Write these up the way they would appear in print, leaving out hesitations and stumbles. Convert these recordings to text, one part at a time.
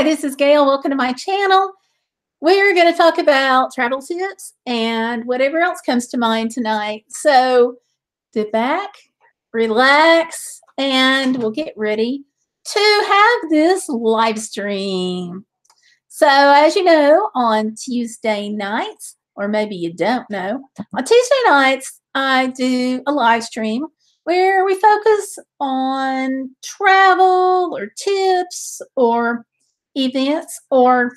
Hi, this is Gayle. Welcome to my channel. We're going to talk about travel tips and whatever else comes to mind tonight. So sit back, relax, and we'll get ready to have this live stream. So as you know, on Tuesday nights, or maybe you don't know, on Tuesday nights, I do a live stream where we focus on travel or tips or events or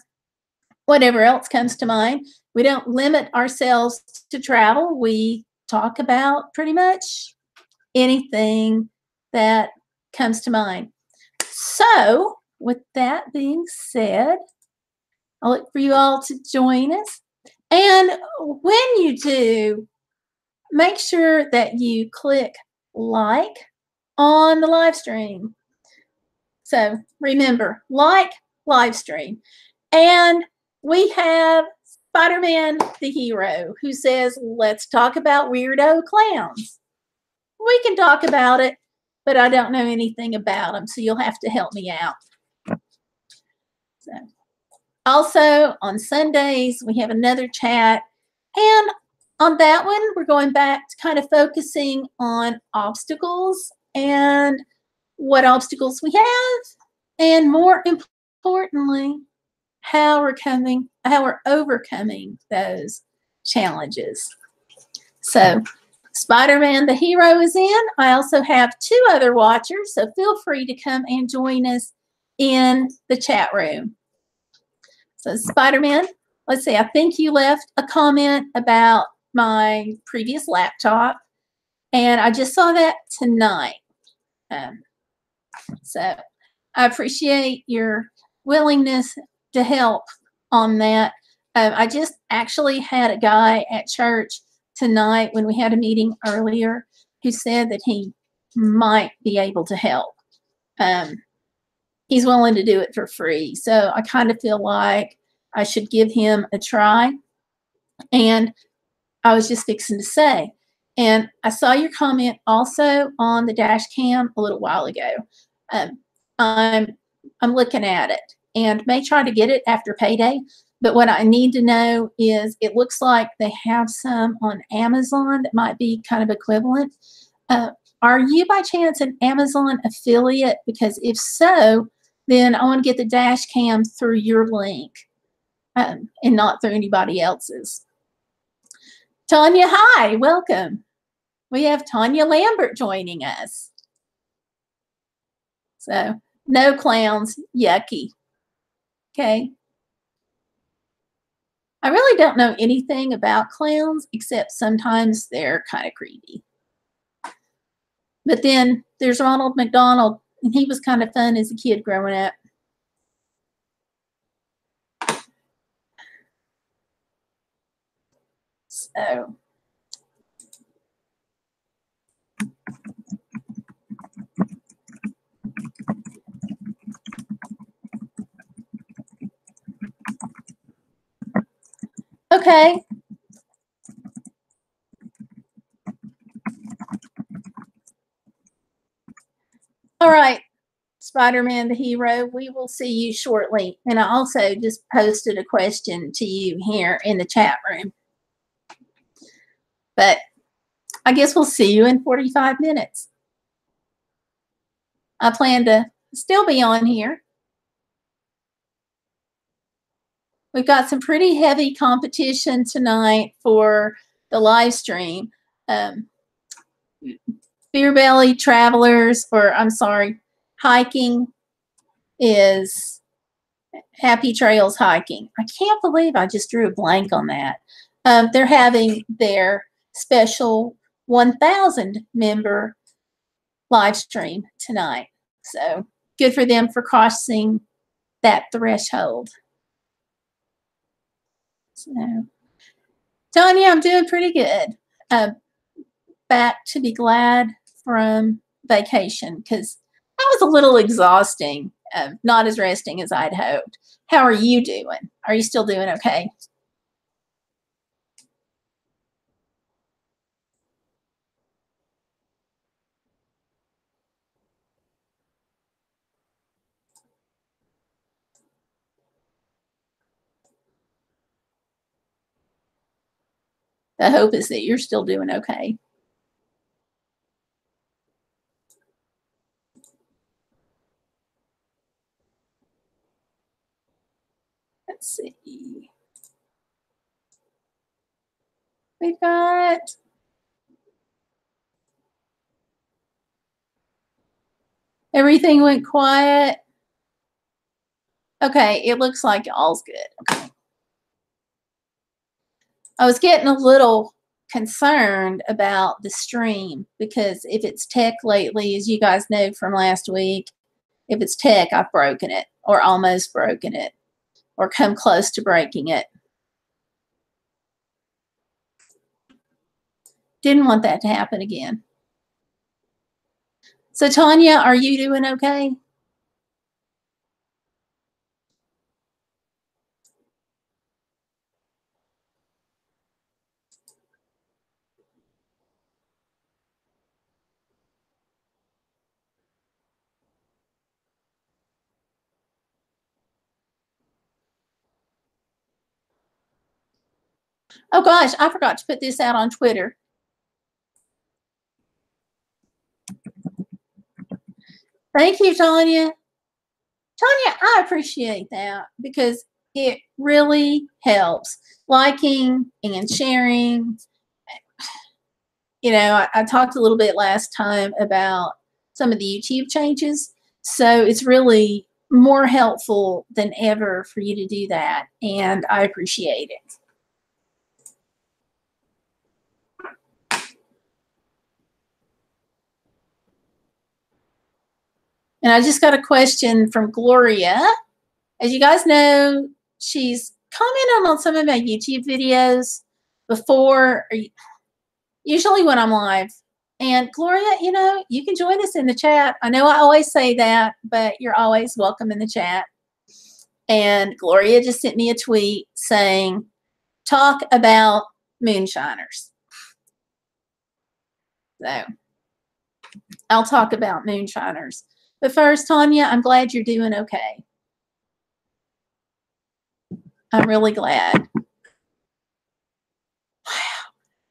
whatever else comes to mind. We don't limit ourselves to travel. We talk about pretty much anything that comes to mind. So with that being said, I'll look for you all to join us. And when you do, make sure that you click like on the live stream. So remember, like, live stream. And we have Spider-Man the hero who says, let's talk about weirdo clowns. We can talk about it, but I don't know anything about them, so you'll have to help me out. So, also, on Sundays, we have another chat. And on that one, we're going back to kind of focusing on obstacles and what obstacles we have, and more importantly, how we're overcoming those challenges. So Spider-Man the hero is in. I also have 2 other watchers, so feel free to come and join us in the chat room. So Spider-Man, let's see, I think you left a comment about my previous laptop, and I just saw that tonight. So I appreciate your willingness to help on that. I just actually had a guy at church tonight when we had a meeting earlier who said that he might be able to help. He's willing to do it for free. So I kind of feel like I should give him a try. And I was just fixing to say, and I saw your comment also on the dash cam a little while ago. I'm looking at it and may try to get it after payday. But what I need to know is, it looks like they have some on Amazon that might be kind of equivalent. Are you by chance an Amazon affiliate? Because if so, then I want to get the dash cam through your link and not through anybody else's. Tanya, hi, welcome. We have Tanya Lambert joining us. So, no clowns, yucky. Okay. I really don't know anything about clowns, except sometimes they're kind of creepy. But then there's Ronald McDonald, and he was kind of fun as a kid growing up. So, okay. All right, Spider-Man the hero, we will see you shortly. And I also just posted a question to you here in the chat room. But I guess we'll see you in 45 minutes. I plan to still be on here. We've got some pretty heavy competition tonight for the live stream. Beer Belly Travelers, or I'm sorry, hiking is Happy Trails Hiking. I can't believe I just drew a blank on that. They're having their special 1,000 member live stream tonight. So good for them for crossing that threshold. So, Tanya, I'm doing pretty good. Back to be glad from vacation, because that was a little exhausting, not as resting as I'd hoped. How are you doing? Are you still doing okay? The hope is that you're still doing okay. Let's see. We've got everything went quiet. Okay, it looks like all's good. Okay. I was getting a little concerned about the stream because if it's tech lately, as you guys know from last week, if it's tech, I've broken it or almost broken it or come close to breaking it. Didn't want that to happen again. So, Tanya, are you doing okay? Oh gosh, I forgot to put this out on Twitter. Thank you, Tanya. Tanya, I appreciate that because it really helps. Liking and sharing. You know, I talked a little bit last time about some of the YouTube changes. So it's really more helpful than ever for you to do that. And I appreciate it. And I just got a question from Gloria. As you guys know, she's commented on some of my YouTube videos before, usually when I'm live. And Gloria, you know, you can join us in the chat. I know I always say that, but you're always welcome in the chat. And Gloria just sent me a tweet saying, talk about moonshiners. So I'll talk about moonshiners. But first, Tanya, I'm glad you're doing okay. I'm really glad. Wow.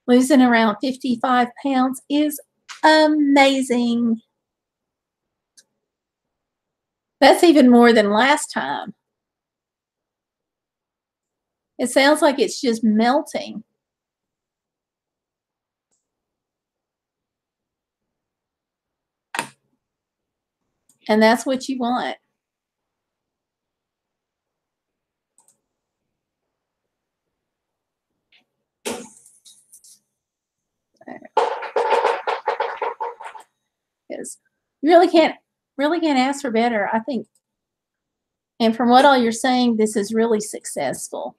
Losing around 55 pounds is amazing. That's even more than last time. It sounds like it's just melting. And that's what you want. Because you really can't ask for better, I think. And from what all you're saying, this is really successful.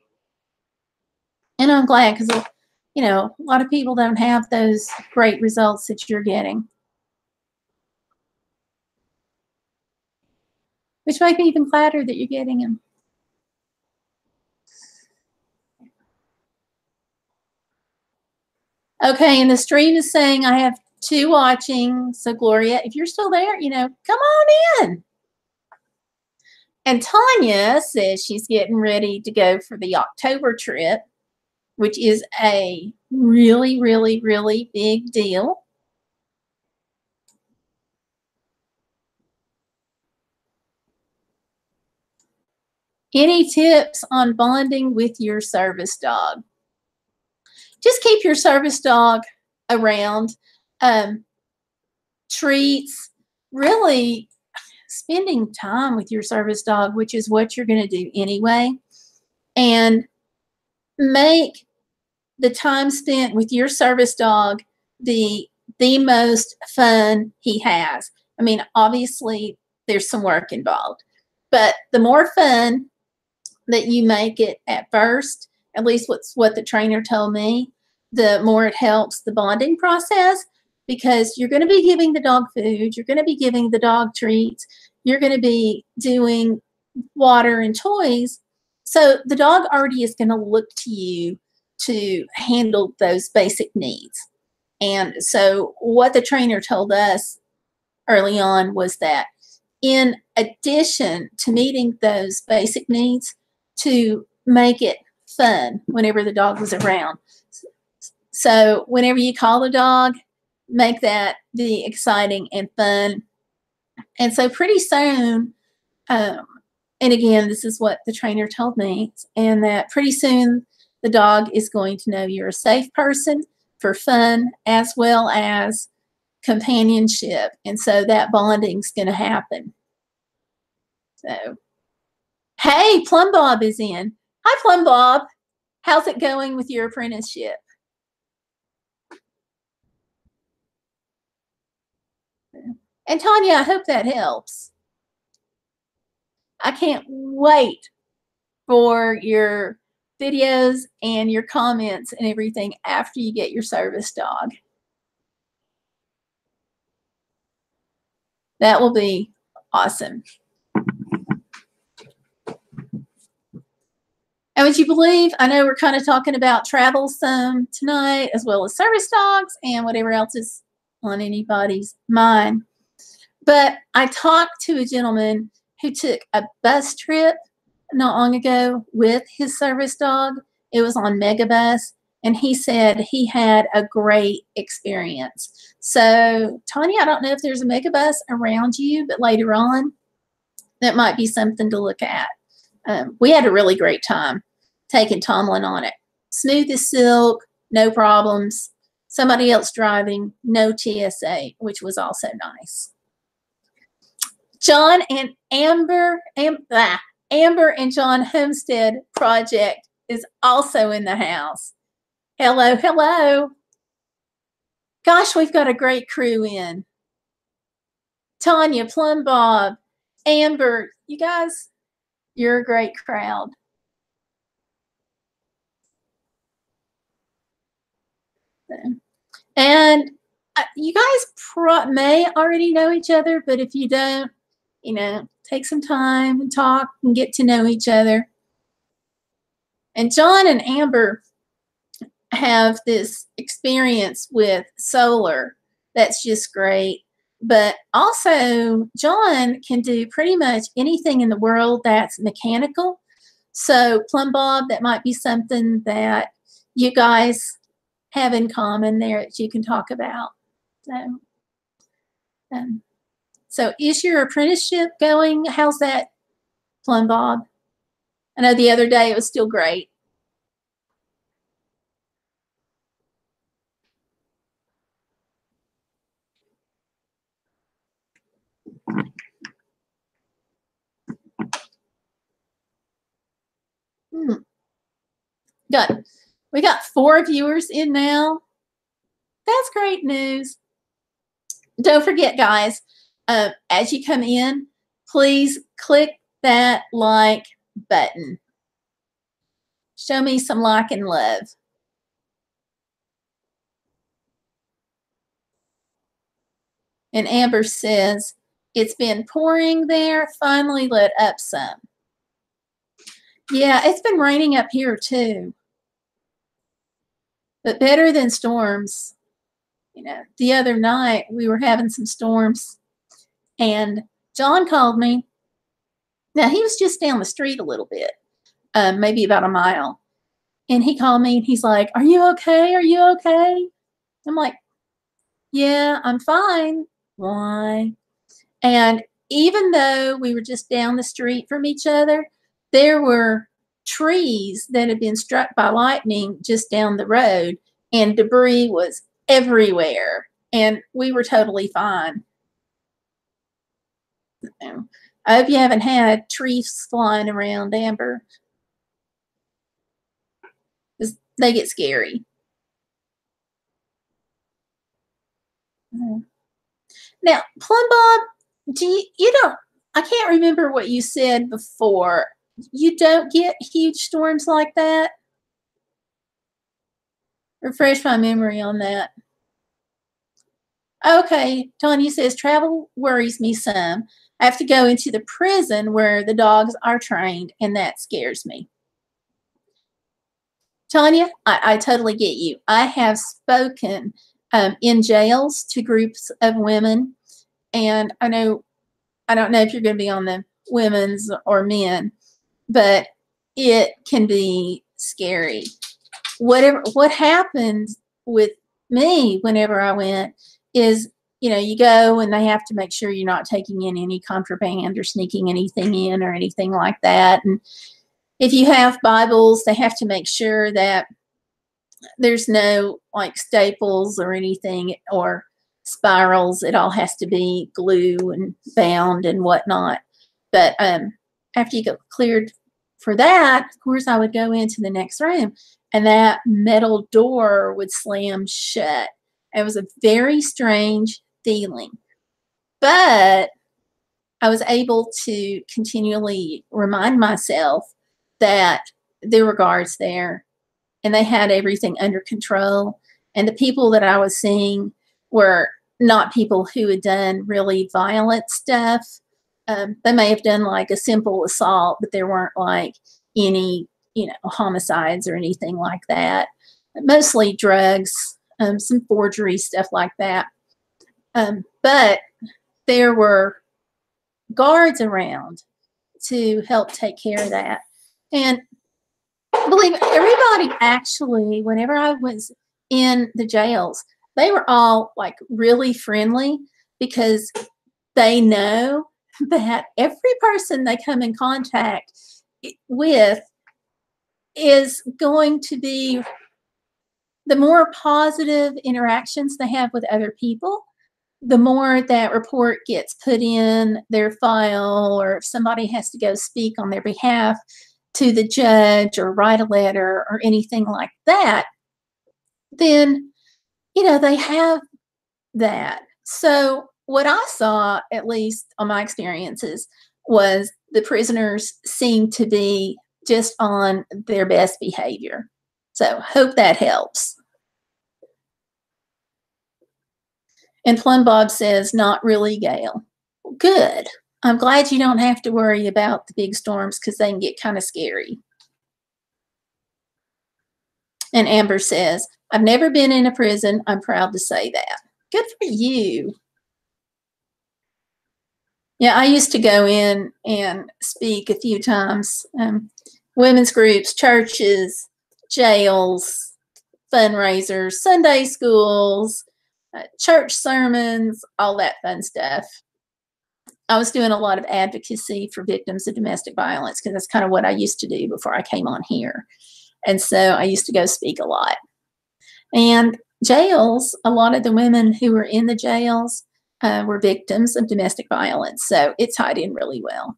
And I'm glad because, you know, a lot of people don't have those great results that you're getting. Which make me even gladder that you're getting them. Okay, and the stream is saying I have 2 watching. So, Gloria, if you're still there, you know, come on in. And Tanya says she's getting ready to go for the October trip, which is a really, really, really big deal. Any tips on bonding with your service dog? Just keep your service dog around. Treats, really spending time with your service dog, which is what you're going to do anyway, and make the time spent with your service dog the most fun he has. I mean, obviously there's some work involved, but the more fun that you make it at first, at least what the trainer told me, the more it helps the bonding process, because you're going to be giving the dog food, you're going to be giving the dog treats, you're going to be doing water and toys. So the dog already is going to look to you to handle those basic needs. And so what the trainer told us early on was that in addition to meeting those basic needs, to make it fun whenever the dog was around. So whenever you call the dog, make that be exciting and fun. And so pretty soon, and again, this is what the trainer told me, and that pretty soon the dog is going to know you're a safe person for fun as well as companionship. And so that bonding's going to happen. So, hey, Plum Bob is in. Hi, Plum Bob. How's it going with your apprenticeship? And Tanya, I hope that helps. I can't wait for your videos and your comments and everything after you get your service dog. That will be awesome. And would you believe, I know we're kind of talking about travel some tonight, as well as service dogs and whatever else is on anybody's mind. But I talked to a gentleman who took a bus trip not long ago with his service dog. It was on Megabus, and he said he had a great experience. So, Tanya, I don't know if there's a Megabus around you, but later on, that might be something to look at. We had a really great time taking Tomlin on it. Smooth as silk, no problems. Somebody else driving, no TSA, which was also nice. John and Amber and John Homestead project is also in the house. Hello, hello. Gosh, we've got a great crew in. Tanya, Plum Bob, Amber, you guys, you're a great crowd. And you guys may already know each other, but if you don't, take some time and talk and get to know each other. And John and Amber have this experience with solar that's just great. But also, John can do pretty much anything in the world that's mechanical. So, Plum Bob, that might be something that you guys have in common there that you can talk about. So is your apprenticeship going? How's that, Plum Bob? I know the other day it was still great. We got 4 viewers in now. That's great news. Don't forget, guys, as you come in, please click that like button. Show me some like and love. And Amber says, it's been pouring there, finally let up some. Yeah, it's been raining up here too. But better than storms. The other night we were having some storms, and John called me. Now, he was just down the street a little bit, maybe about a mile. And he called me and he's like, are you okay? Are you okay? I'm like, yeah, I'm fine. Why? And even though we were just down the street from each other, there were trees that had been struck by lightning just down the road, and debris was everywhere. And we were totally fine. I hope you haven't had trees flying around, Amber. They get scary. Now, Plum Bob, I can't remember what you said before. You don't get huge storms like that? Refresh my memory on that. Okay, Tanya says, travel worries me some. I have to go into the prison where the dogs are trained, and that scares me. Tanya, I totally get you. I have spoken in jails to groups of women, and I don't know if you're going to be on the women's or men, but it can be scary. What happens with me whenever I went is, you go and they have to make sure you're not taking in any contraband or sneaking anything in or anything like that. And if you have Bibles, they have to make sure that there's no like staples or anything or spirals. It all has to be glue and bound and whatnot. But after you get cleared for that, of course, I would go into the next room and that metal door would slam shut. It was a very strange feeling. But I was able to continually remind myself that there were guards there and they had everything under control. And the people that I was seeing were not people who had done really violent stuff. They may have done like a simple assault, but there weren't like any, homicides or anything like that. Mostly drugs, some forgery stuff like that. But there were guards around to help take care of that. And believe me, everybody actually, whenever I was in the jails, they were all like really friendly because they know that every person they come in contact with is going to be the more positive interactions they have with other people, the more that report gets put in their file, or if somebody has to go speak on their behalf to the judge or write a letter or anything like that, then, they have that. So what I saw, at least on my experiences, was the prisoners seemed to be just on their best behavior. So hope that helps. And Plum Bob says, not really, Gayle. Good. I'm glad you don't have to worry about the big storms because they can get kind of scary. And Amber says, I've never been in a prison. I'm proud to say that. Good for you. Yeah, I used to go in and speak a few times. Women's groups, churches, jails, fundraisers, Sunday schools, church sermons, all that fun stuff. I was doing a lot of advocacy for victims of domestic violence because that's kind of what I used to do before I came on here. And so I used to go speak a lot. And jails, a lot of the women who were in the jails were victims of domestic violence. So it tied in really well.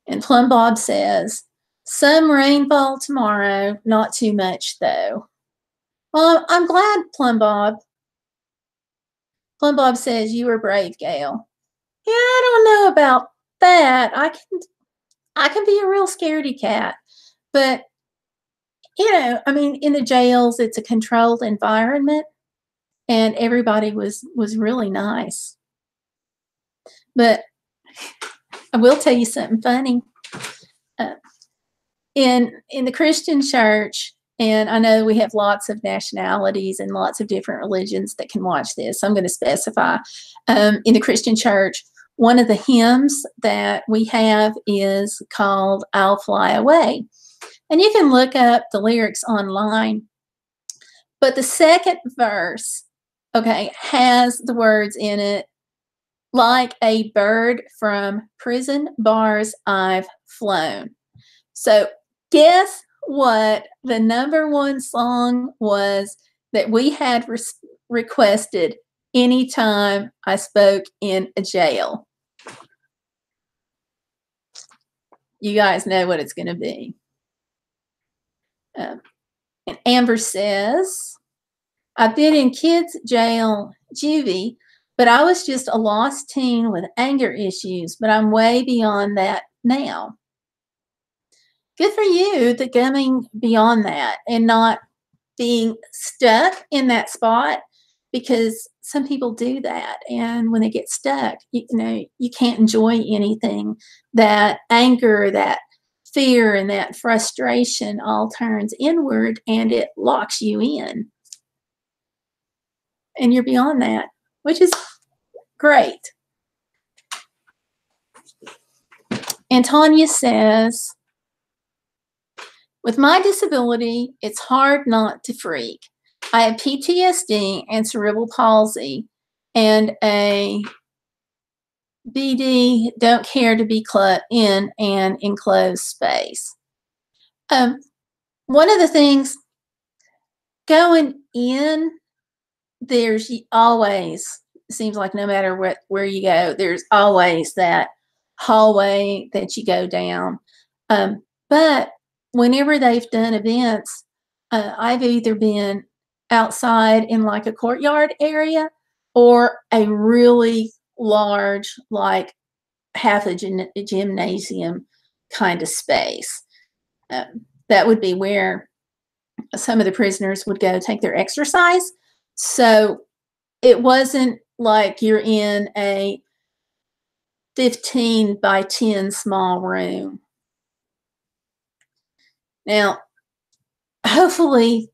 And Plum Bob says, some rainfall tomorrow, not too much though. Well, I'm glad, Plum Bob. Plum Bob says, you were brave, Gayle. Yeah, I don't know about that. I can be a real scaredy cat. But, in the jails, it's a controlled environment. And everybody was really nice. But I will tell you something funny. In the Christian church, and I know we have lots of nationalities and lots of different religions that can watch this, so I'm going to specify. In the Christian church, one of the hymns that we have is called I'll Fly Away. And you can look up the lyrics online. But the second verse, has the words in it, like a bird from prison bars I've flown. So guess what the #1 song was that we had requested anytime I spoke in a jail? You guys know what it's going to be. And Amber says, I've been in kids' jail, juvie, but I was just a lost teen with anger issues, but I'm way beyond that now. Good for you, the going beyond that and not being stuck in that spot, because some people do that. And when they get stuck, you can't enjoy anything. That anger, that fear, and that frustration all turns inward and it locks you in. And you're beyond that, which is great. And Tanya says, With my disability, it's hard not to freak. I have PTSD and cerebral palsy and a BD, don't care to be in an enclosed space. One of the things going in, there's always, seems like no matter where you go, there's always that hallway that you go down. But whenever they've done events, I've either been outside in like a courtyard area or a really large, like half a gymnasium kind of space. That would be where some of the prisoners would go take their exercise. So it wasn't like you're in a 15 by 10 small room. Now, hopefully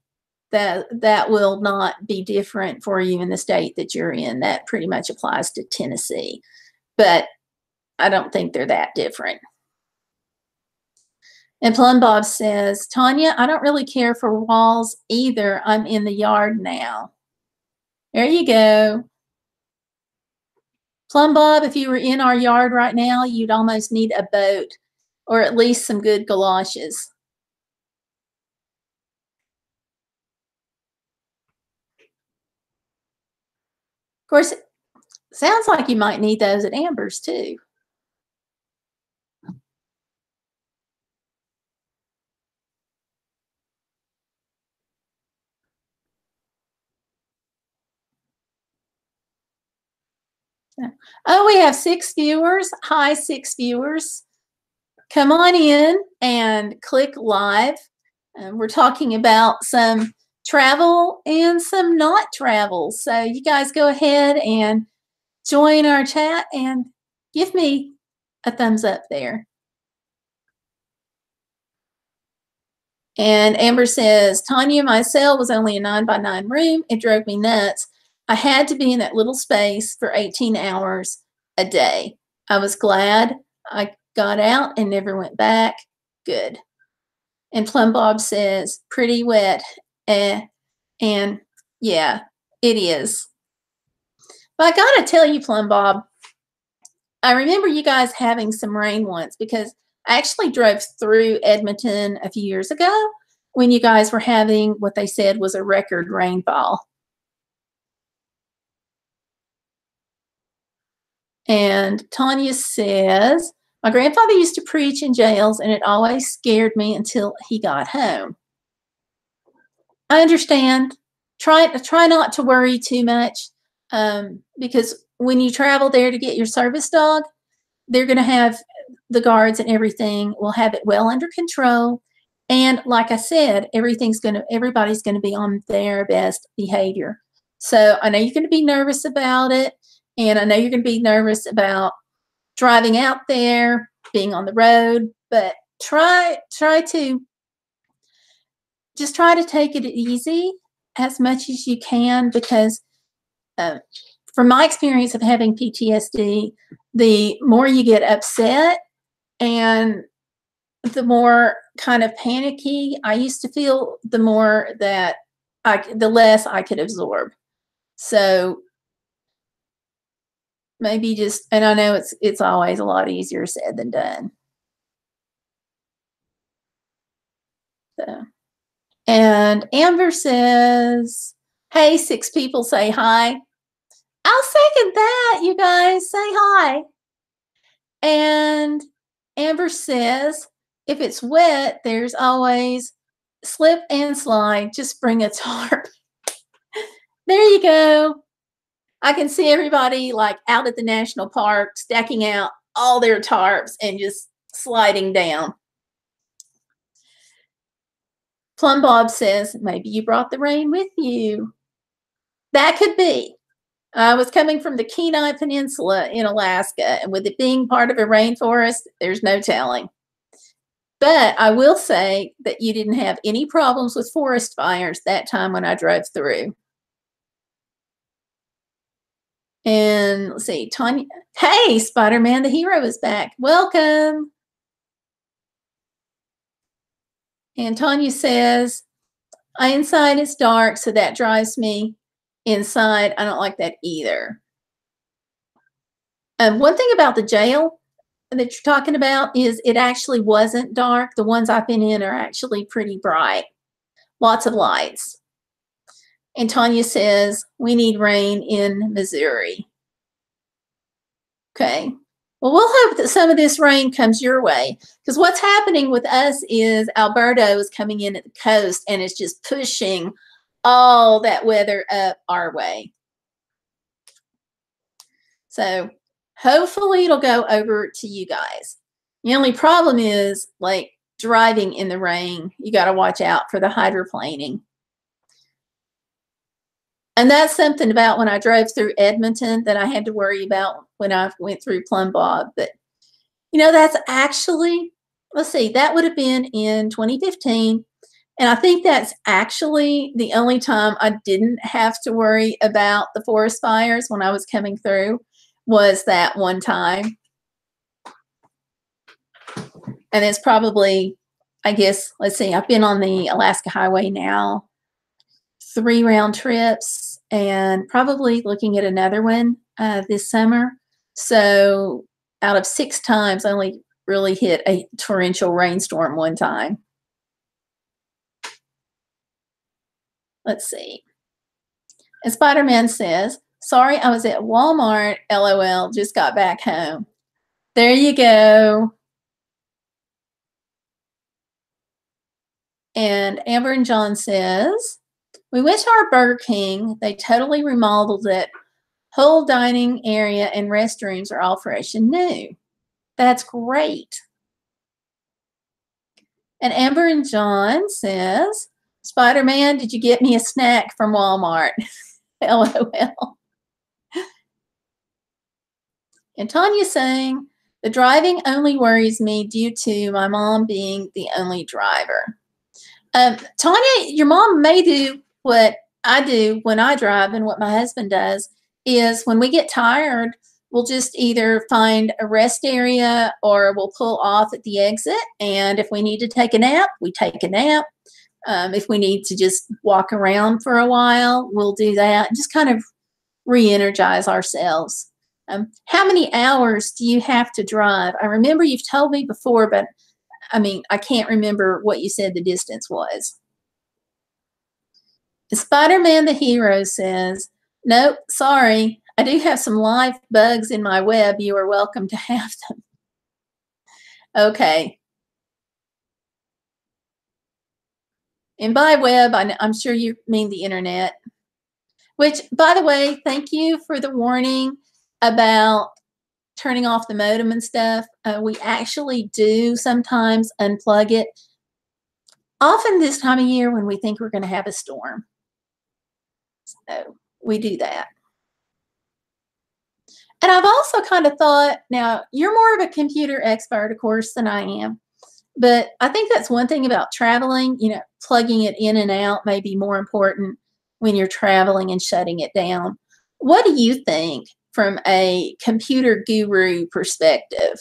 that will not be different for you in the state that you're in. That pretty much applies to Tennessee, but I don't think they're that different. And Plum Bob says, Tanya, I don't really care for walls either. I'm in the yard now. There you go. Plum Bob, if you were in our yard right now, you'd almost need a boat or at least some good galoshes. Of course, it sounds like you might need those at Amber's too. Oh, we have 6 viewers. Hi, 6 viewers. Come on in and click live. We're talking about some travel and some not travel. So you guys go ahead and join our chat and give me a thumbs up there. And Amber says, Tanya, my cell was only a 9 by 9 room. It drove me nuts. I had to be in that little space for 18 hours a day. I was glad I got out and never went back. Good. And Plum Bob says, pretty wet. And yeah, it is. But I got to tell you, Plum Bob, I remember you guys having some rain once because I actually drove through Edmonton a few years ago when you guys were having what they said was a record rainfall. And Tanya says, my grandfather used to preach in jails and it always scared me until he got home. I understand. Try not to worry too much because when you travel there to get your service dog, they're going to have the guards and everything will have it well under control. And like I said, everybody's going to be on their best behavior. So I know you're going to be nervous about it. And I know you're going to be nervous about driving out there, being on the road, but try to take it easy as much as you can because from my experience of having PTSD, the more you get upset and the more kind of panicky I used to feel, the more that the less I could absorb. So maybe just, and I know it's always a lot easier said than done. So, and Amber says, hey, 6 people say hi. I'll second that, you guys. Say hi. And Amber says, if it's wet, there's always slip and slide. Just bring a tarp. There you go. I can see everybody like out at the national park stacking out all their tarps and just sliding down. Plum Bob says, maybe you brought the rain with you. That could be. I was coming from the Kenai Peninsula in Alaska, and with it being part of a rainforest, there's no telling. But I will say that you didn't have any problems with forest fires that time when I drove through. And let's see, Tanya. Hey, Spider-Man the hero is back. Welcome. And Tanya says, inside it's dark, so that drives me inside. I don't like that either. One thing about the jail that you're talking about is it actually wasn't dark. The ones I've been in are actually pretty bright. Lots of lights. And Tanya says, we need rain in Missouri. Okay. Well, we'll hope that some of this rain comes your way, because what's happening with us is Alberto is coming in at the coast and it's just pushing all that weather up our way. So hopefully it'll go over to you guys. The only problem is, like, driving in the rain. You got to watch out for the hydroplaning. And that's something about when I drove through Edmonton that I had to worry about when I went through Plum Bob. But, you know, that's actually, let's see, that would have been in 2015. And I think that's actually the only time I didn't have to worry about the forest fires when I was coming through, was that one time. And it's probably, I guess, let's see, I've been on the Alaska Highway now 3 round trips, and probably looking at another one this summer. So out of 6 times, I only really hit a torrential rainstorm one time. Let's see. And Spider-Man says, sorry, I was at Walmart, LOL, just got back home. There you go. And Amber and John says, we went to our Burger King. They totally remodeled it. Whole dining area and restrooms are all fresh and new. That's great. And Amber and John says, Spider-Man, did you get me a snack from Walmart? LOL. And Tanya saying, the driving only worries me due to my mom being the only driver. Tanya, your mom may do what I do when I drive, and what my husband does is when we get tired, we'll just either find a rest area or we'll pull off at the exit. And if we need to take a nap, we take a nap. If we need to just walk around for a while, we'll do that and just kind of re-energize ourselves. How many hours do you have to drive? I remember you've told me before, but I mean, I can't remember what you said the distance was. Spider-Man the hero says, nope, sorry. I do have some live bugs in my web. You are welcome to have them. Okay. And by web, I'm sure you mean the internet. Which, by the way, thank you for the warning about turning off the modem and stuff. We actually do sometimes unplug it. Often this time of year when we think we're going to have a storm. So we do that. And I've also kind of thought, now you're more of a computer expert, of course, than I am. But I think that's one thing about traveling, you know, plugging it in and out may be more important when you're traveling and shutting it down. What do you think from a computer guru perspective?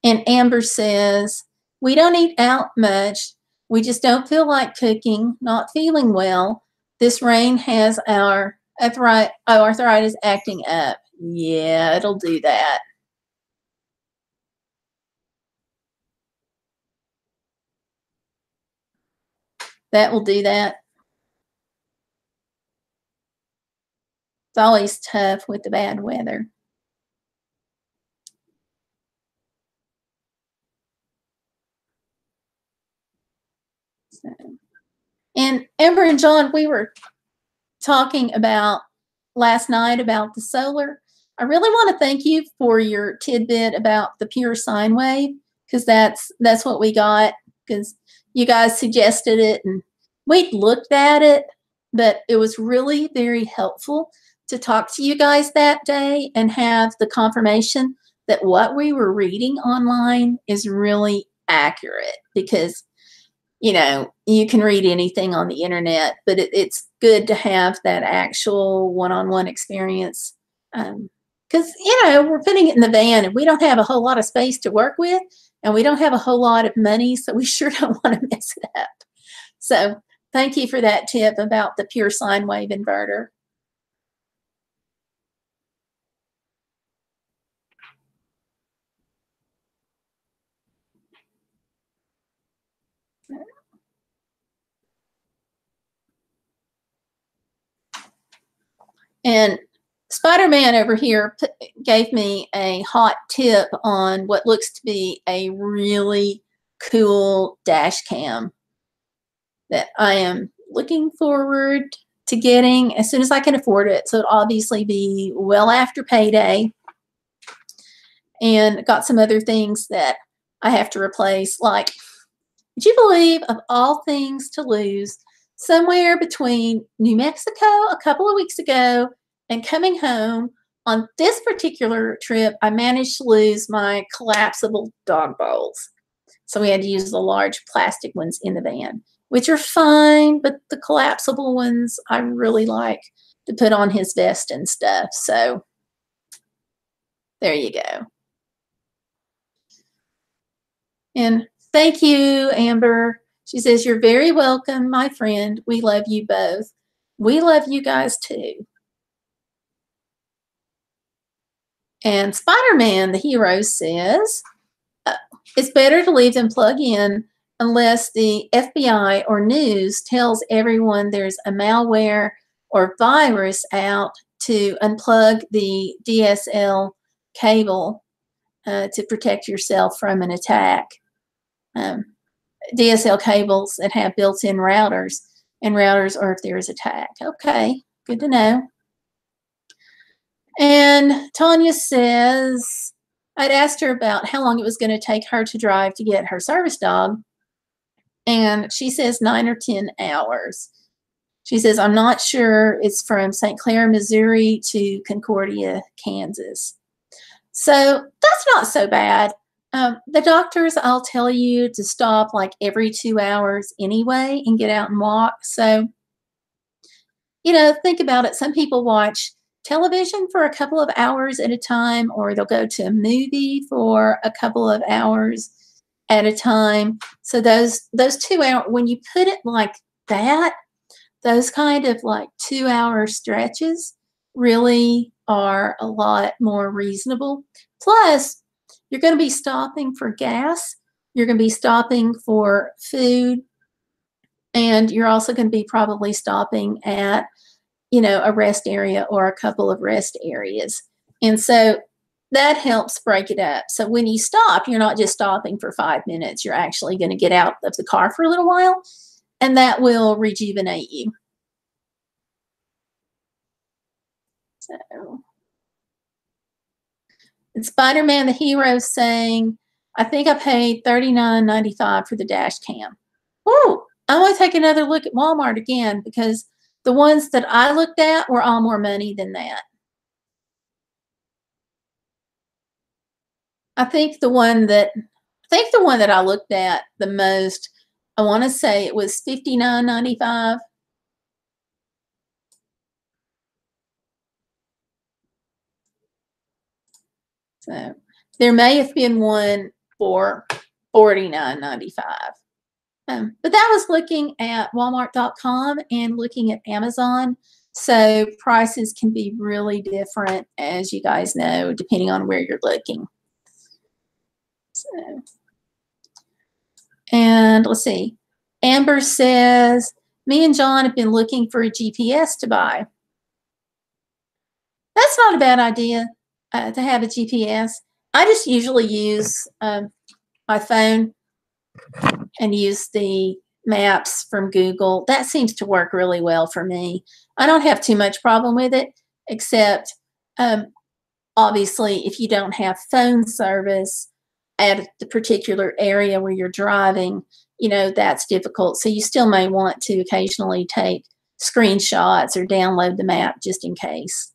And Amber says, we don't eat out much. We just don't feel like cooking, not feeling well. This rain has our arthritis acting up. Yeah, it'll do that. That will do that. It's always tough with the bad weather. So, and Amber and John, we were talking about last night about the solar. I really want to thank you for your tidbit about the pure sine wave, because that's what we got, because you guys suggested it and we'd looked at it, but it was really very helpful to talk to you guys that day and have the confirmation that what we were reading online is really accurate, because you know, you can read anything on the internet, but it's good to have that actual one-on-one experience. Because, you know, we're putting it in the van and we don't have a whole lot of space to work with. and we don't have a whole lot of money, so we sure don't want to mess it up. So thank you for that tip about the pure sine wave inverter. And Spider-Man over here gave me a hot tip on what looks to be a really cool dash cam that I am looking forward to getting as soon as I can afford it. So it'll obviously be well after payday. And got some other things that I have to replace, like, would you believe, of all things to lose, somewhere between New Mexico a couple of weeks ago and coming home on this particular trip, I managed to lose my collapsible dog bowls. So we had to use the large plastic ones in the van, which are fine, but the collapsible ones I really like to put on his vest and stuff. So there you go. And thank you, Amber. She says, you're very welcome, my friend. We love you both. We love you guys too. And Spider-Man, the hero, says, it's better to leave them plug in unless the FBI or news tells everyone there's a malware or virus out to unplug the DSL cable to protect yourself from an attack. DSL cables that have built-in routers, and routers or if there is attack. Okay, good to know. And Tanya says, I'd asked her about how long it was going to take her to drive to get her service dog, and she says 9 or 10 hours. She says, I'm not sure it's from St. Clair, Missouri to Concordia, Kansas. So that's not so bad. The doctors, I'll tell you to stop like every 2 hours anyway and get out and walk. So, you know, think about it. Some people watch television for a couple of hours at a time, or they'll go to a movie for a couple of hours at a time. So those 2 hours, when you put it like that, those kind of like 2 hour stretches really are a lot more reasonable. Plus, you're going to be stopping for gas. You're going to be stopping for food. And you're also going to be probably stopping at, you know, a rest area or a couple of rest areas. And so that helps break it up. So when you stop, you're not just stopping for 5 minutes. You're actually going to get out of the car for a little while, and that will rejuvenate you. So, and Spider-Man the hero saying, I think I paid $39.95 for the dash cam. Ooh, I want to take another look at Walmart again, because the ones that I looked at were all more money than that. I think the one that I looked at the most, I want to say it was $59.95. So there may have been one for $49.95. But that was looking at Walmart.com and looking at Amazon. So prices can be really different, as you guys know, depending on where you're looking. So, and let's see. Amber says, me and John have been looking for a GPS to buy. That's not a bad idea to have a GPS. I just usually use my phone and use the maps from Google. That seems to work really well for me. I don't have too much problem with it, except obviously if you don't have phone service at the particular area where you're driving, you know, that's difficult. So you still may want to occasionally take screenshots or download the map just in case.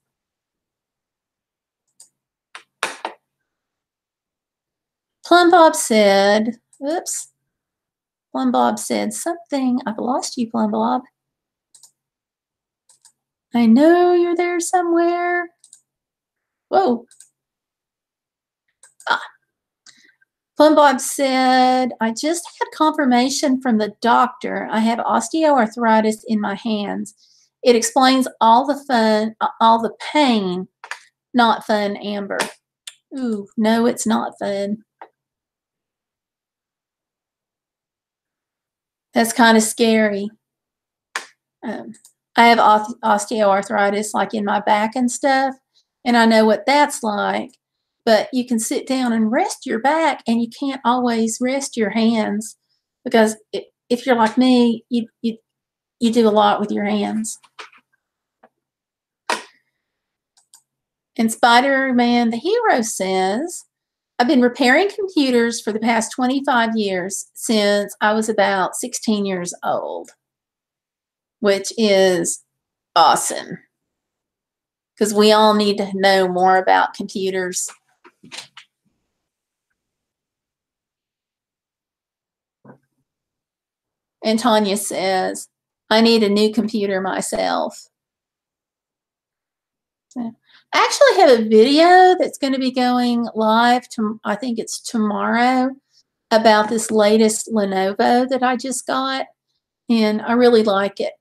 Plum Bob said, oops, Plum Bob said something. I've lost you, Plum Bob. I know you're there somewhere. Whoa. Ah. Plum Bob said, I just had confirmation from the doctor. I have osteoarthritis in my hands. It explains all the pain. Not fun, Amber. Ooh, no, it's not fun. That's kind of scary. I have osteoarthritis like in my back and stuff, and I know what that's like. But you can sit down and rest your back, and you can't always rest your hands because if you're like me, you do a lot with your hands. And Spider-Man the Hero says, I've been repairing computers for the past 25 years since I was about 16 years old, which is awesome because we all need to know more about computers. And Tanya says, I need a new computer myself. I actually have a video that's going to be going live, I think it's tomorrow, about this latest Lenovo that I just got, and I really like it.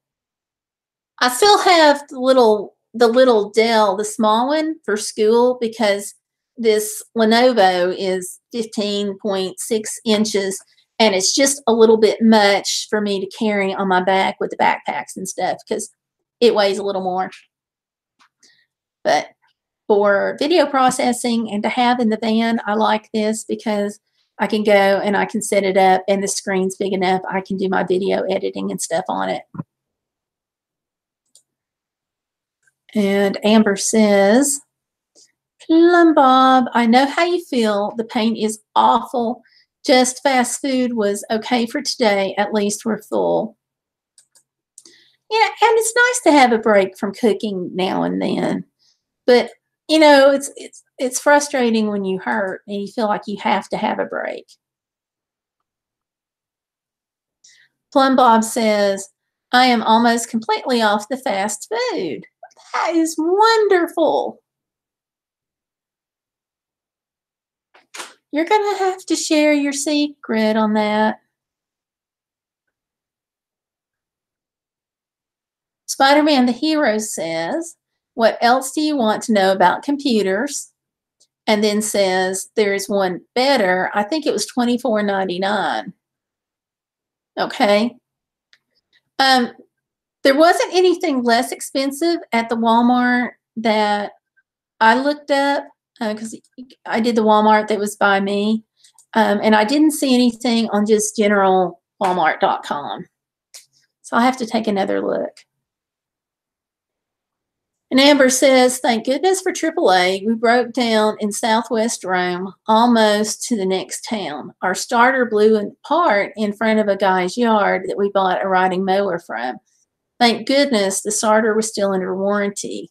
I still have the little Dell, the small one for school, because this Lenovo is 15.6 inches, and it's just a little bit much for me to carry on my back with the backpacks and stuff because it weighs a little more. But for video processing and to have in the van, I like this because I can go and I can set it up and the screen's big enough. I can do my video editing and stuff on it. And Amber says, Plum Bob, I know how you feel. The pain is awful. Just fast food was okay for today. At least we're full. Yeah, and it's nice to have a break from cooking now and then. But, you know, it's frustrating when you hurt and you feel like you have to have a break. Plum Bob says, I am almost completely off the fast food. That is wonderful. You're going to have to share your secret on that. Spider-Man the Hero says, what else do you want to know about computers? And then says, there's one better. I think it was $24.99. Okay. There wasn't anything less expensive at the Walmart that I looked up because I did the Walmart that was by me. And I didn't see anything on just general Walmart.com. So I'll have to take another look. And Amber says, thank goodness for AAA. We broke down in Southwest Rome, almost to the next town. Our starter blew apart in front of a guy's yard that we bought a riding mower from. Thank goodness the starter was still under warranty.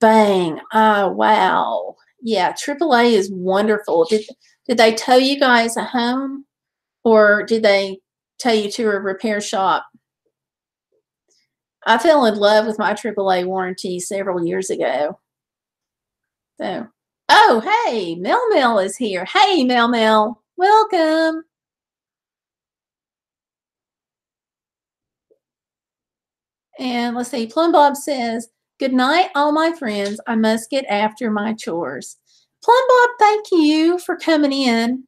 Bang. Oh, wow. Yeah, AAA is wonderful. Did they tow you guys home, or did they tow you to a repair shop? I fell in love with my AAA warranty several years ago. So, oh, hey, Mel Mel is here. Hey, Mel Mel, welcome. And let's see, Plum Bob says, good night, all my friends. I must get after my chores. Plum Bob, thank you for coming in.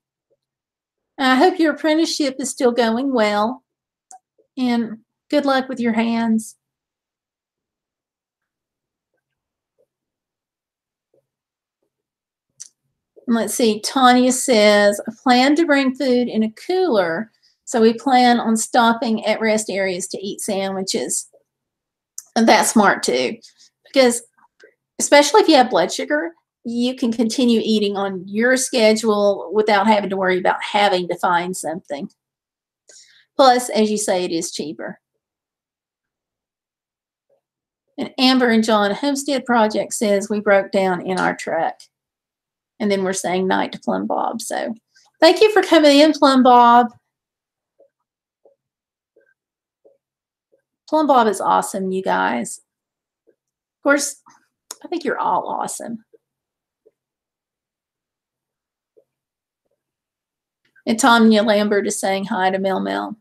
I hope your apprenticeship is still going well. And good luck with your hands. And let's see, Tanya says, I plan to bring food in a cooler, so we plan on stopping at rest areas to eat sandwiches. And that's smart too, because especially if you have blood sugar, you can continue eating on your schedule without having to worry about having to find something. Plus, as you say, it is cheaper. And Amber and John Homestead Project says we broke down in our truck. And then we're saying night to Plum Bob. So thank you for coming in, Plum Bob. Plum Bob is awesome, you guys. Of course, I think you're all awesome. And Tanya Lambert is saying hi to Mel Mel.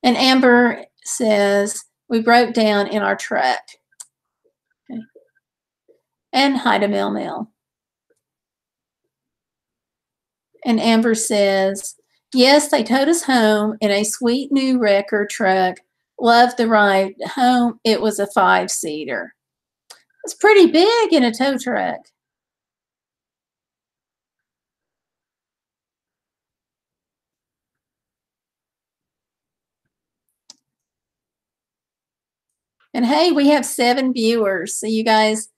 And Amber says, we broke down in our truck. Okay. And hi to Mel Mel. And Amber says, yes, they towed us home in a sweet new wrecker truck. Loved the ride home. It was a 5-seater. It's pretty big in a tow truck. And hey, we have 7 viewers. So you guys,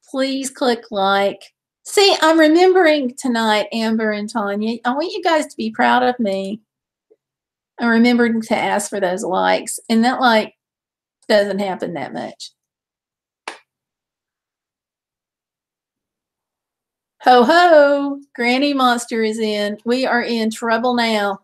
please click like. See, I'm remembering tonight, Amber and Tanya. I want you guys to be proud of me. I'm remembering to ask for those likes. And that like doesn't happen that much. Ho ho, Granny Monster is in. We are in trouble now.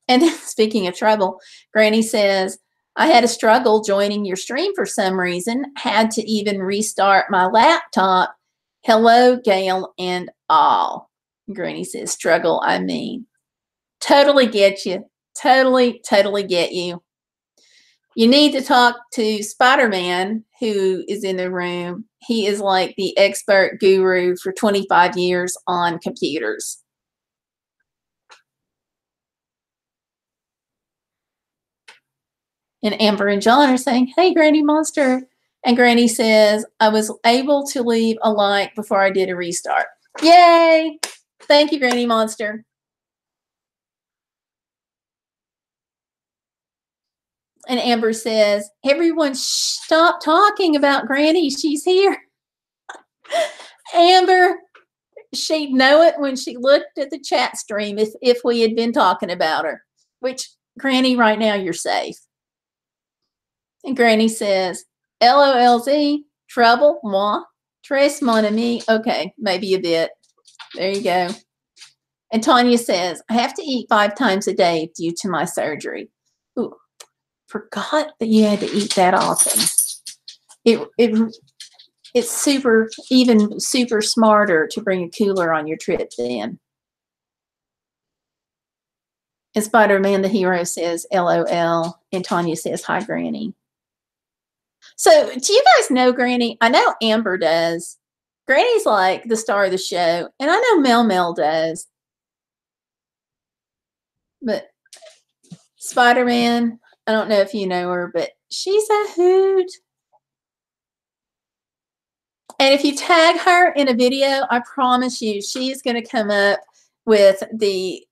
And speaking of trouble, Granny says, I had a struggle joining your stream for some reason. Had to even restart my laptop. Hello, Gayle and all. Granny says, struggle, I mean. Totally get you. Totally get you. You need to talk to Spider-Man, who is in the room. He is like the expert guru for 25 years on computers. And Amber and John are saying, hey, Granny Monster. And Granny says, I was able to leave a like before I did a restart. Yay! Thank you, Granny Monster. And Amber says, everyone stop talking about Granny. She's here. Amber, she'd know it when she looked at the chat stream if we had been talking about her. Which, Granny, right now you're safe. And Granny says, LOLZ, trouble, moi, tres mon ami. Okay, maybe a bit. There you go. And Tanya says, I have to eat 5 times a day due to my surgery. Ooh, forgot that you had to eat that often. It's super smarter to bring a cooler on your trip then. And Spider-Man the hero says, LOL. And Tanya says, hi, Granny. So do you guys know Granny? I know Amber does. Granny's like the star of the show. And I know Mel Mel does. But Spider-Man, I don't know if you know her, but she's a hoot. And if you tag her in a video, I promise you, she's going to come up with the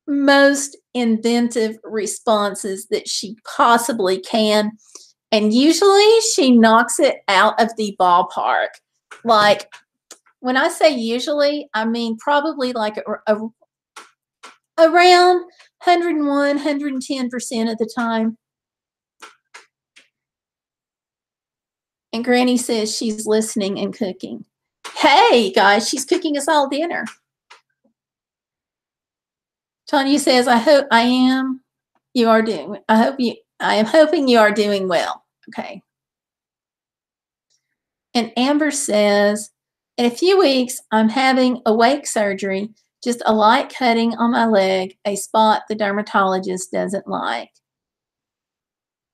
most inventive responses that she possibly can. And usually she knocks it out of the ballpark. Like, when I say usually, I mean probably like around 101, 110% of the time. And Granny says she's listening and cooking. Hey, guys, she's cooking us all dinner. Tanya says, I am hoping you are doing well. Okay. And Amber says, in a few weeks, I'm having awake surgery, just a light cutting on my leg, a spot the dermatologist doesn't like.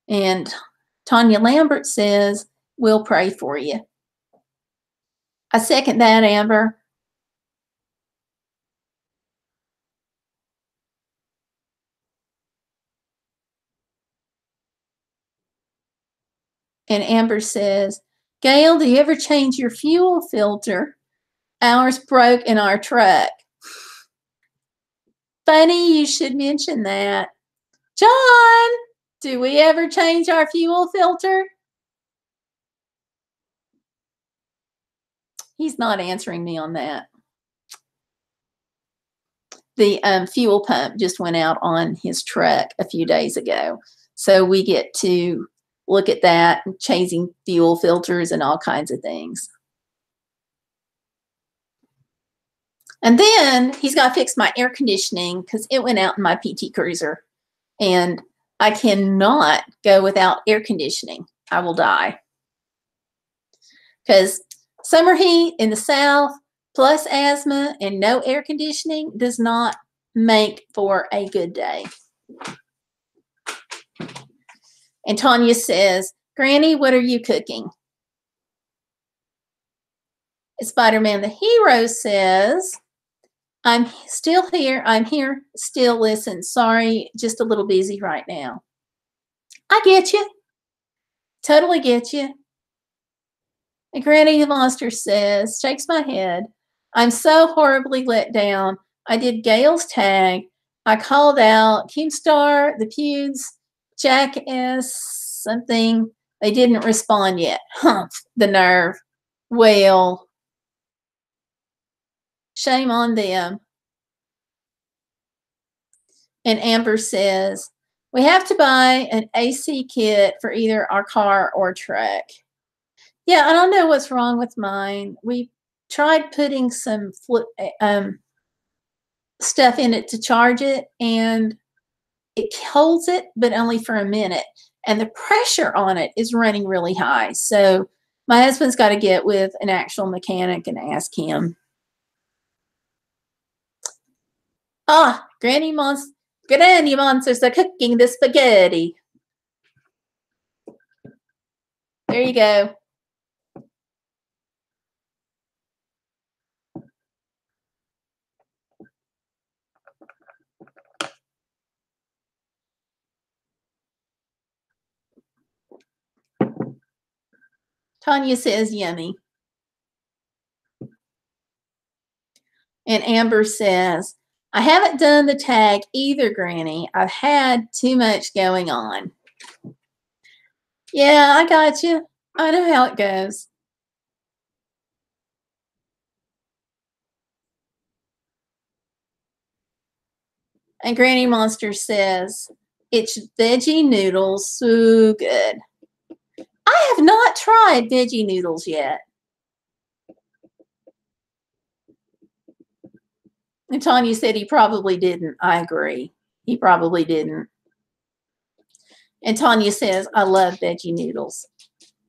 And Tanya Lambert says, we'll pray for you. I second that, Amber. And Amber says, Gayle, do you ever change your fuel filter? Ours broke in our truck. Funny you should mention that. John, do we ever change our fuel filter? He's not answering me on that. The fuel pump just went out on his truck a few days ago. So we get to look at that, changing fuel filters and all kinds of things. And then he's got to fix my air conditioning because it went out in my PT Cruiser. And I cannot go without air conditioning. I will die. Because summer heat in the South, plus asthma and no air conditioning does not make for a good day. And Tanya says, Granny, what are you cooking? Spider-Man the Hero says, I'm still here. I'm here. Still listen. Sorry, just a little busy right now. I get you. Totally get you. And Granny the Monster says, shakes my head. I'm so horribly let down. I did Gayle's tag. I called out Keemstar, the Pewds, Jackass, something. They didn't respond yet. Humph, the nerve. Well, shame on them. And Amber says, we have to buy an AC kit for either our car or truck. Yeah, I don't know what's wrong with mine. We tried putting some stuff in it to charge it, and it holds it, but only for a minute. And the pressure on it is running really high. So my husband's got to get with an actual mechanic and ask him. Ah, Granny Monsters are cooking the spaghetti. There you go. Tanya says yummy. And Amber says, I haven't done the tag either, Granny. I've had too much going on. Yeah, I got you. I know how it goes. And Granny Monster says, it's veggie noodles, so good. I have not tried veggie noodles yet. And Tanya said he probably didn't. I agree. He probably didn't. And Tanya says, I love veggie noodles.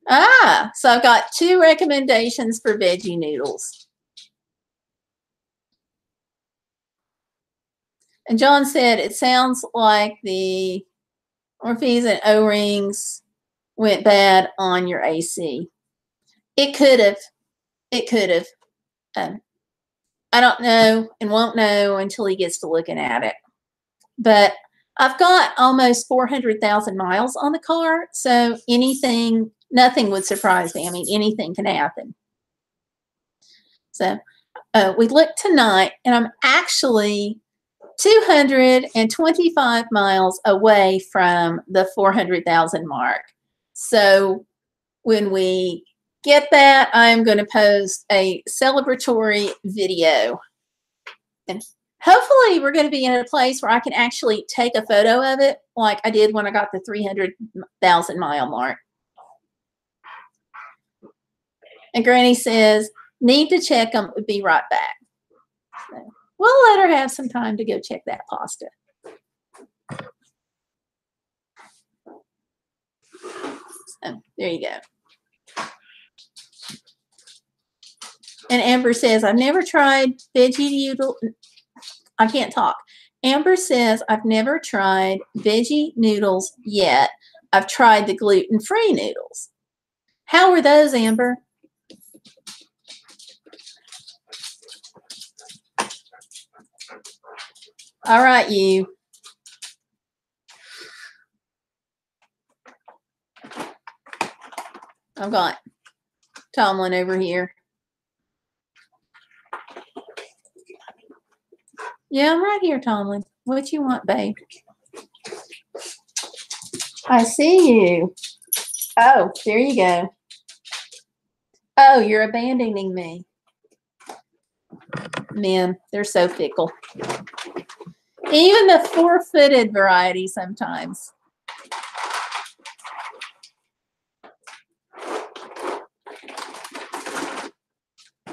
Ah, so I've got 2 recommendations for veggie noodles. And John said, it sounds like the Morphes and O-rings went bad on your AC. It could have. It could have. I don't know and won't know until he gets to looking at it. But I've got almost 400,000 miles on the car, so nothing would surprise me. I mean, anything can happen. So we looked tonight, and I'm actually 225 miles away from the 400,000 mark. So when we get that, I'm going to post a celebratory video. And hopefully we're going to be in a place where I can actually take a photo of it like I did when I got the 300,000 mile mark. And Granny says, need to check them, be right back. So we'll let her have some time to go check that pasta. So there you go. And Amber says, I've never tried veggie noodle. I can't talk. Amber says, I've never tried veggie noodles yet. I've tried the gluten-free noodles. How were those, Amber? All right, you. I've got Tomlin over here. Yeah, I'm right here, Tomlin. What you want, babe? I see you. Oh, there you go. Oh, you're abandoning me. Men, they're so fickle. Even the 4-footed variety sometimes.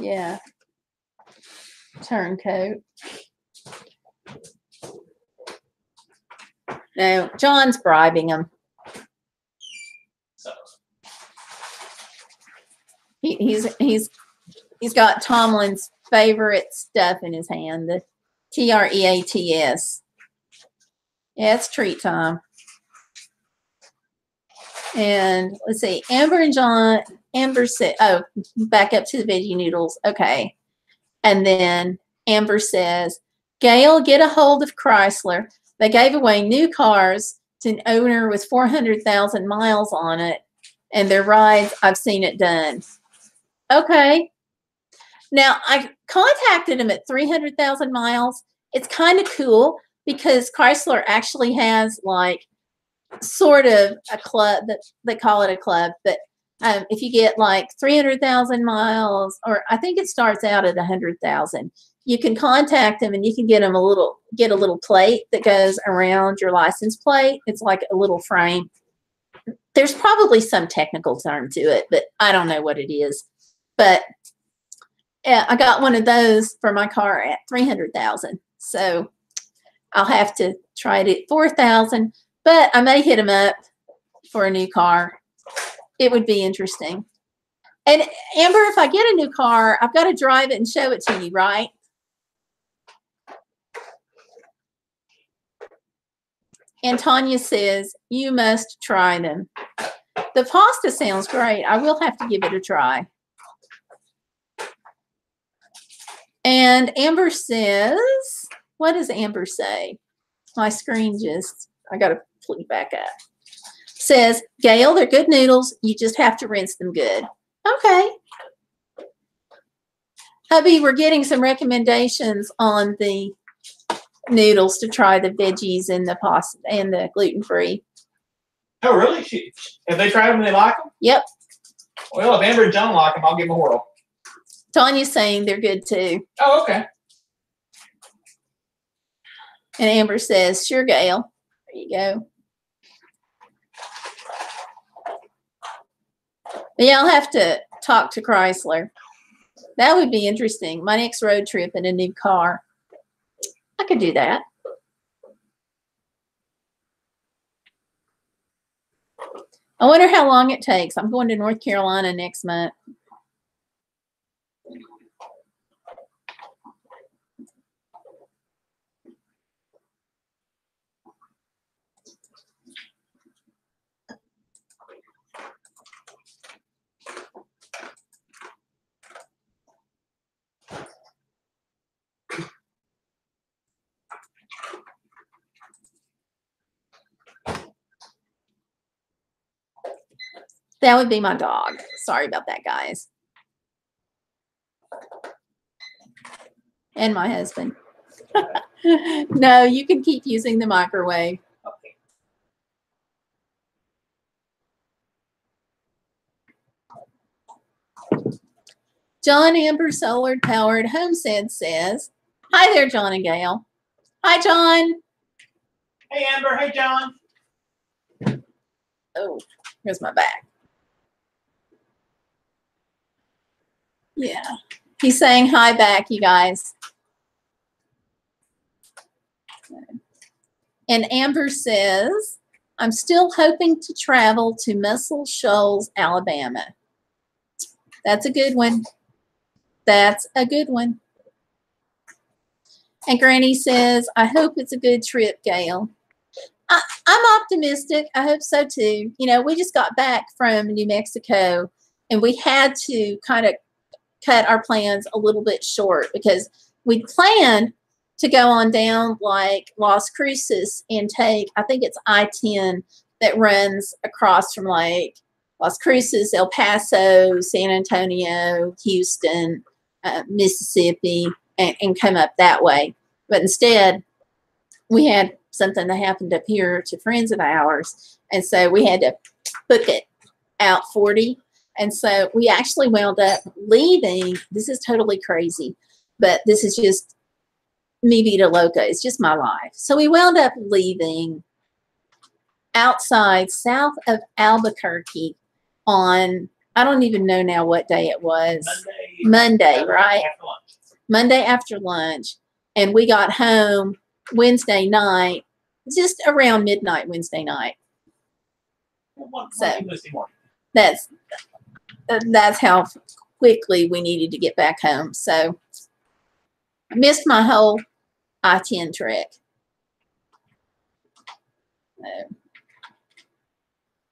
Yeah. Turncoat. No, John's bribing him. He's got Tomlin's favorite stuff in his hand, the TREATS. Yeah, it's treat time. And let's see, Amber and John, Amber said, oh, back up to the veggie noodles. Okay. And then Amber says, Gayle, get a hold of Chrysler. They gave away new cars to an owner with 400,000 miles on it. And their rides, I've seen it done. Okay. Now, I contacted them at 300,000 miles. It's kind of cool because Chrysler actually has like sort of a club that they call it a club, but if you get like 300,000 miles, or I think it starts out at 100,000, you can contact them and you can get them get a little plate that goes around your license plate. It's like a little frame. There's probably some technical term to it, but I don't know what it is. But yeah, I got one of those for my car at 300,000. So I'll have to try it at 4,000. But I may hit them up for a new car. It would be interesting. And Amber, if I get a new car, I've got to drive it and show it to you, right? And Tanya says, you must try them. The pasta sounds great. I will have to give it a try. And Amber says, what does Amber say? My screen just, I got to flip back up. Says, Gayle, they're good noodles. You just have to rinse them good. Okay. Hubby, we're getting some recommendations on the noodles to try, the veggies and the pasta and the gluten-free. Oh, really? Have they tried them and they like them? Yep. Well, if Amber and John like them, I'll give them a whirl. Tanya's saying they're good too. Oh, okay. And Amber says, sure, Gayle. There you go. But yeah, I'll have to talk to Chrysler. That would be interesting. My next road trip in a new car. I could do that. I wonder how long it takes. I'm going to North Carolina next month. That would be my dog. Sorry about that, guys. And my husband. No, you can keep using the microwave. Okay. John Amber Solar Powered Homestead says, hi there, John and Gayle. Hi, John. Hey, Amber. Hey, John. Oh, here's my back. Yeah. He's saying hi back, you guys. And Amber says, I'm still hoping to travel to Muscle Shoals, Alabama. That's a good one. That's a good one. And Granny says, I hope it's a good trip, Gayle. I'm optimistic. I hope so too. You know, we just got back from New Mexico and we had to kind of cut our plans a little bit short because we planned to go on down like Las Cruces and take, I think it's I-10 that runs across from like Las Cruces, El Paso, San Antonio, Houston, Mississippi, and come up that way. But instead, we had something that happened up here to friends of ours. And so we had to book it out 40. And so we actually wound up leaving. This is totally crazy, but this is just me vida loca. It's just my life. So we wound up leaving outside south of Albuquerque on, I don't even know now what day it was. Monday, right? Monday after lunch. And we got home Wednesday night, just around midnight Wednesday night. So that's how quickly we needed to get back home. So I missed my whole I-10 trick.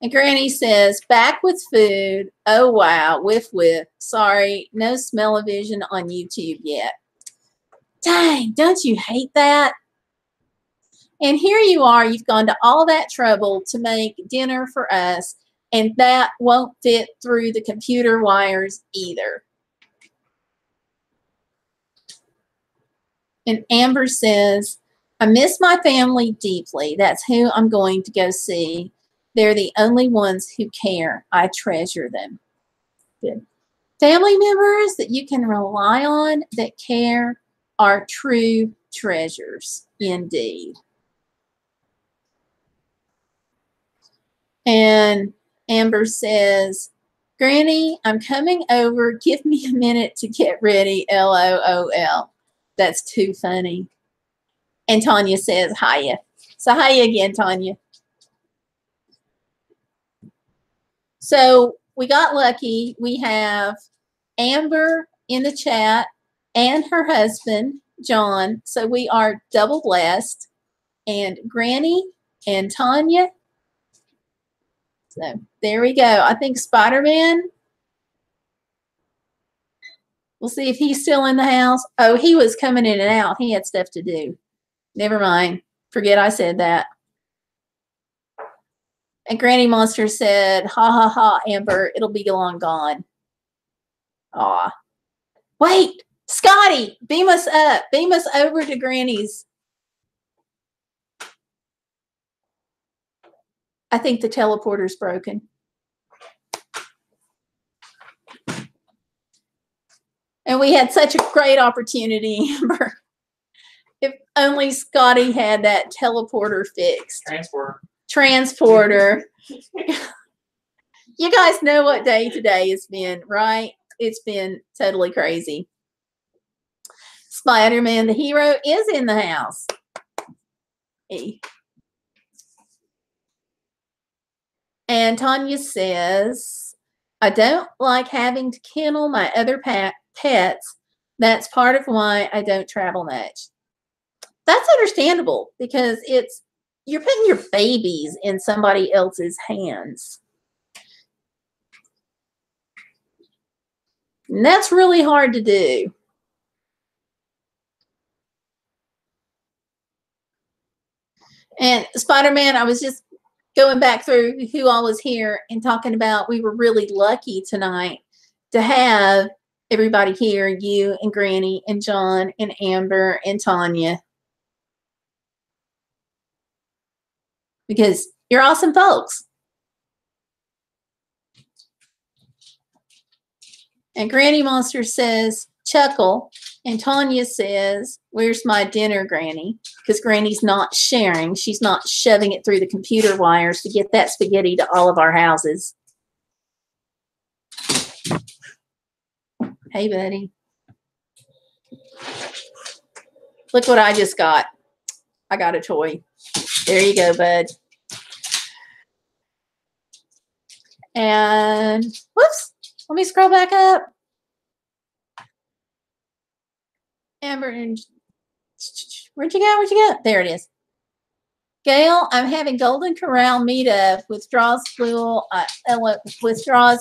And Granny says, back with food. Oh, wow. Whiff, whiff. Sorry, no smell-o-vision on YouTube yet. Dang, don't you hate that? And here you are. You've gone to all that trouble to make dinner for us, and that won't fit through the computer wires either. And Amber says, I miss my family deeply. That's who I'm going to go see. They're the only ones who care. I treasure them. Good. Family members that you can rely on that care are true treasures indeed. And Amber says, Granny, I'm coming over. Give me a minute to get ready. LOL. That's too funny. And Tanya says, hiya. So hiya again, Tanya. So we got lucky. We have Amber in the chat and her husband, John. So we are double blessed. And Granny and Tanya. So there we go. I think Spider-Man. We'll see if he's still in the house. Oh, he was coming in and out. He had stuff to do. Never mind. Forget I said that. And Granny Monster said, ha, ha, ha, Amber, it'll be long gone. Aw. Wait, Scotty, beam us up. Beam us over to Granny's. I think the teleporter's broken. And we had such a great opportunity, Amber. If only Scotty had that teleporter fixed. Transporter. You guys know what day today has been, right? It's been totally crazy. Spider-Man the hero is in the house. Hey. And Tanya says, I don't like having to kennel my other pets. That's part of why I don't travel much. That's understandable because you're putting your babies in somebody else's hands. And that's really hard to do. And Spider-Man, I was just going back through who all was here and talking about we were really lucky tonight to have everybody here, you and Granny and John and Amber and Tanya. Because you're awesome folks. And Granny Monster says, chuckle. And Tanya says, where's my dinner, Granny? Because Granny's not sharing. She's not shoving it through the computer wires to get that spaghetti to all of our houses. Hey, buddy. Look what I just got. I got a toy. There you go, bud. And whoops, let me scroll back up. Amber, and where'd you go? Where'd you go? There it is. Gayle, I'm having Golden Corral meetup. Withdraws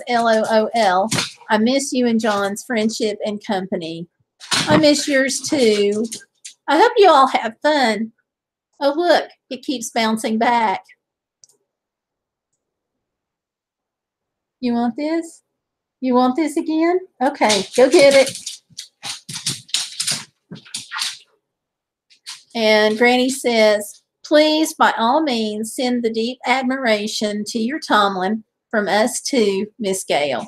LOL. I miss you and John's friendship and company. I miss yours too. I hope you all have fun. Oh, look, it keeps bouncing back. You want this? You want this again? Okay, go get it. And Granny says, please, by all means, send the deep admiration to your Tomlin from us to Miss Gayle.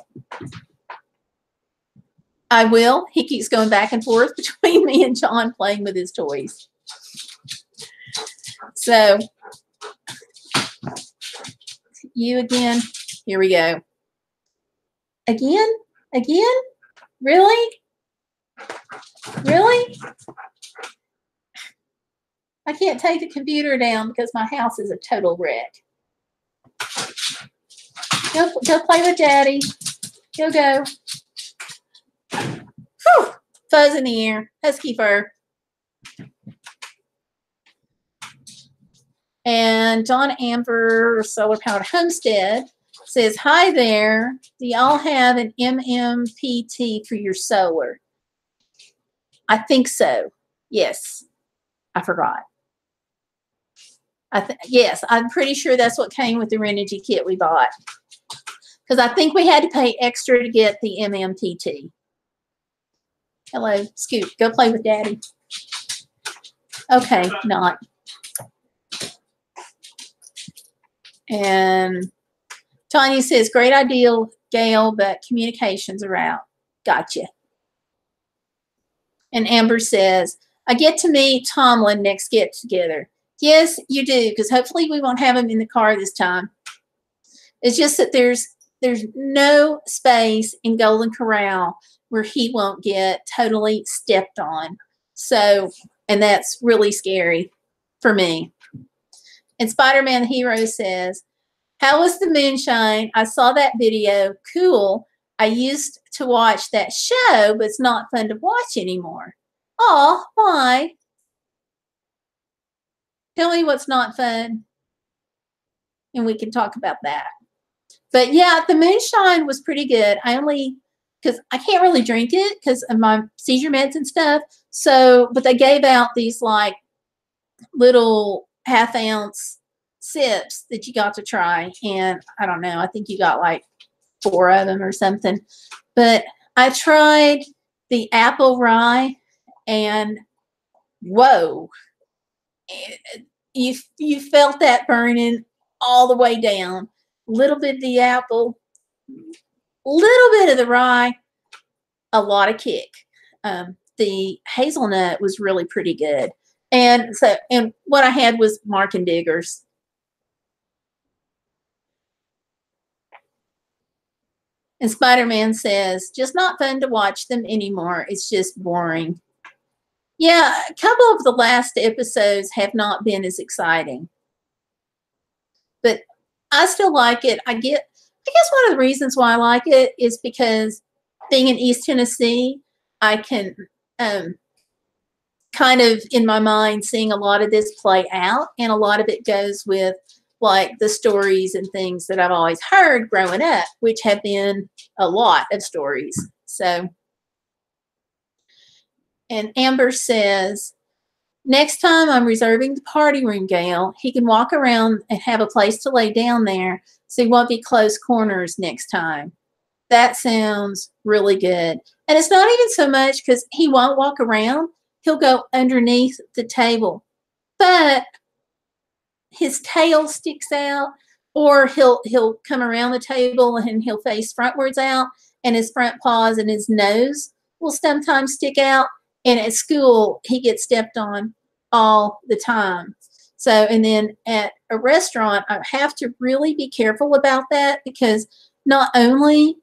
I will. He keeps going back and forth between me and John playing with his toys. So, you again. Here we go. Again? Again? Really? Really? I can't take the computer down because my house is a total wreck. Go play with Daddy. Go. Whew. Fuzz in the air. Husky fur. And John Amber, Solar Powered Homestead, says, hi there. Do y'all have an MMPT for your solar? I think so. Yes. I forgot. Yes, I'm pretty sure that's what came with the Renogy kit we bought. Because I think we had to pay extra to get the MMPT. Hello, Scoot. Go play with Daddy. Okay, not. And Tanya says, great idea, Gail, but communications are out. Gotcha. And Amber says, I get to meet Tomlin next get together. Yes, you do, because hopefully we won't have him in the car this time. It's just that there's no space in Golden Corral where he won't get totally stepped on. So, and that's really scary for me. And Spider-Man the Hero says, how was the moonshine? I saw that video. Cool. I used to watch that show, but it's not fun to watch anymore. Oh, why? Tell me what's not fun, and we can talk about that. But yeah, the moonshine was pretty good. Because I can't really drink it because of my seizure meds and stuff. So, but they gave out these like little half-ounce sips that you got to try. And I don't know, I think you got like 4 of them or something. But I tried the apple rye, and whoa, you felt that burning all the way down. Little bit of the apple, little bit of the rye, a lot of kick. The hazelnut was really pretty good. And so, and what I had was Mark and Diggers. And Spider-Man says, just not fun to watch them anymore. It's just boring. Yeah, a couple of the last episodes have not been as exciting. But I still like it. I guess one of the reasons why I like it is because being in East Tennessee, I can kind of in my mind seeing a lot of this play out, and a lot of it goes with like the stories and things that I've always heard growing up, which have been a lot of stories. So, and Amber says, next time I'm reserving the party room, Gail, he can walk around and have a place to lay down there so he won't be close corners next time. That sounds really good. And it's not even so much because he won't walk around. He'll go underneath the table. But his tail sticks out, or he'll come around the table and he'll face frontwards out, and his front paws and his nose will sometimes stick out. And at school, he gets stepped on all the time. So, and then at a restaurant, I have to really be careful about that, because not only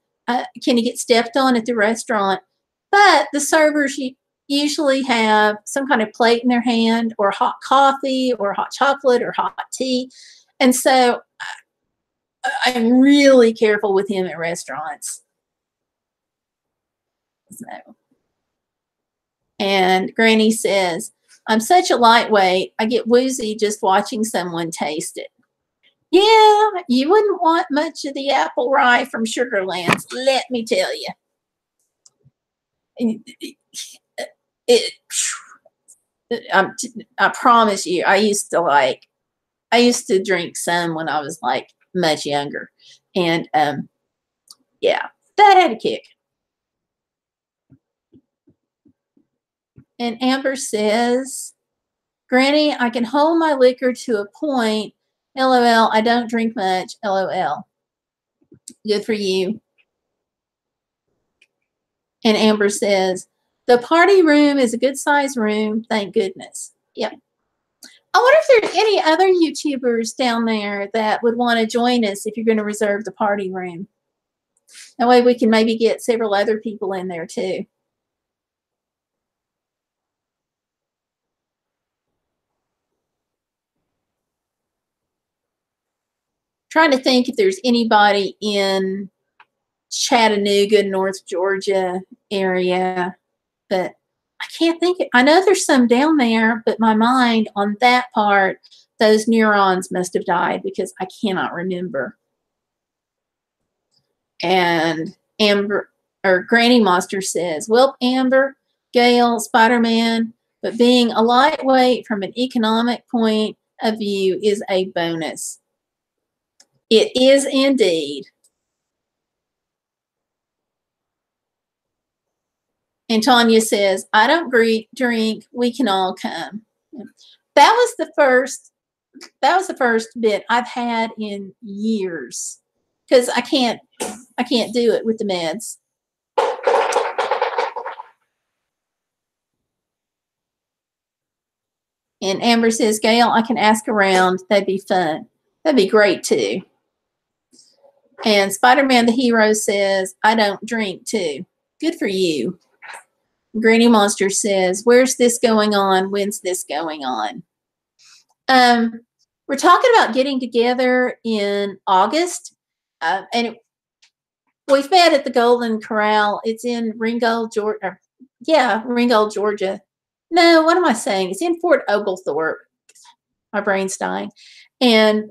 can he get stepped on at the restaurant, but the servers usually have some kind of plate in their hand, or hot coffee, or hot chocolate, or hot tea. And so I'm really careful with him at restaurants. So, and Granny says, I'm such a lightweight, I get woozy just watching someone taste it. Yeah, you wouldn't want much of the apple rye from Sugarlands, let me tell you. I promise you, I used to drink some when I was like much younger. And yeah, that had a kick. And Amber says, Granny, I can hold my liquor to a point. LOL, I don't drink much. LOL. Good for you. And Amber says, the party room is a good size room. Thank goodness. Yep. I wonder if there's any other YouTubers down there that would want to join us if you're going to reserve the party room. That way we can maybe get several other people in there too. Trying to think if there's anybody in Chattanooga, North Georgia area, but I can't think. I know there's some down there, but my mind on that part those neurons must have died because I cannot remember. And Amber or Granny Monster says, well, Amber, Gayle, Spider-Man, but being a lightweight from an economic point of view is a bonus. It is indeed. And Tanya says, I don't drink. We can all come. That was the first bit I've had in years because I can't do it with the meds. And Amber says, Gayle, I can ask around. That'd be fun. That'd be great too. And Spider-Man the Hero says, I don't drink too. Good for you. Granny Monster says, where's this going on? When's this going on? We're talking about getting together in August. And we've met at the Golden Corral. It's in Ringgold, Georgia. Yeah, Ringgold, Georgia. No, what am I saying? It's in Fort Oglethorpe. My brain's dying. And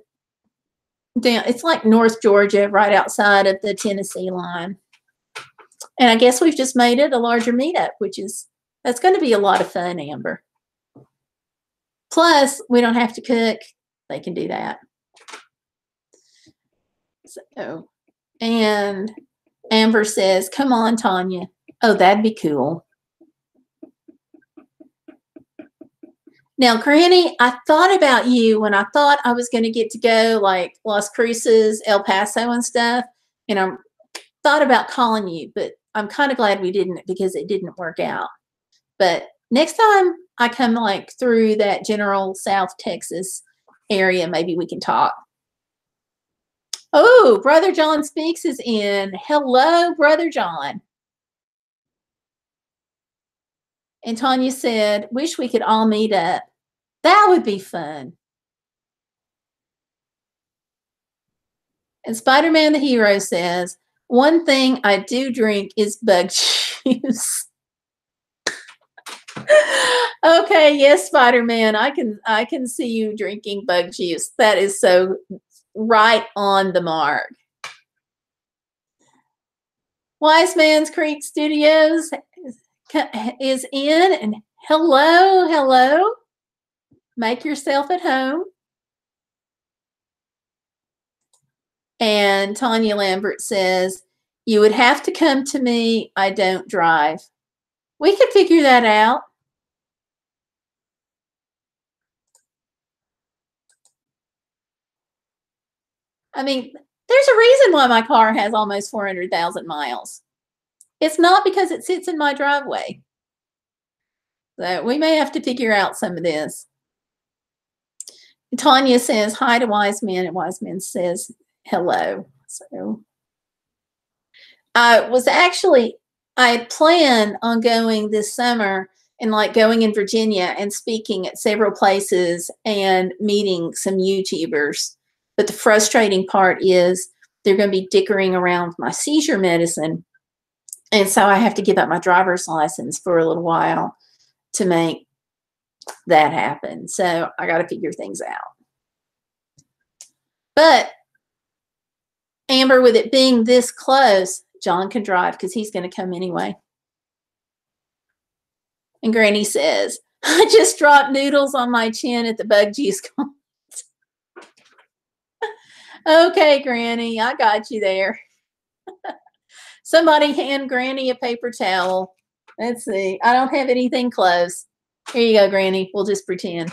it's like North Georgia, right outside of the Tennessee line. And I guess we've just made it a larger meetup, that's going to be a lot of fun, Amber. Plus, we don't have to cook. They can do that. So, and Amber says, come on, Tanya. Oh, that'd be cool. Now, Granny, I thought about you when I thought I was going to get to go like Las Cruces, El Paso and stuff. And I thought about calling you, but I'm kind of glad we didn't because it didn't work out. But next time I come like through that general South Texas area, maybe we can talk. Oh, Brother John Speaks is in. Hello, Brother John. And Tanya said, wish we could all meet up. That would be fun. And Spider-Man the Hero says, one thing I do drink is bug juice. Okay, yes, Spider-Man, I can see you drinking bug juice. That is so right on the mark. Wise Man's Creek Studios is in, and hello. Make yourself at home. And Tanya Lambert says, you would have to come to me. I don't drive. We could figure that out. I mean, there's a reason why my car has almost 400,000 miles. It's not because it sits in my driveway. So we may have to figure out some of this. Tanya says hi to Wise Man, and Wise Man says hello. So I plan on going this summer and like going in Virginia and speaking at several places and meeting some YouTubers. But the frustrating part is they're going to be dickering around with my seizure medicine. And so I have to give up my driver's license for a little while to make that happen. So I got to figure things out. But Amber, with it being this close, John can drive because he's going to come anyway. And Granny says, I just dropped noodles on my chin at the bug juice comment. Okay, Granny, I got you there. Somebody hand Granny a paper towel. Let's see. I don't have anything close. Here you go, Granny. We'll just pretend.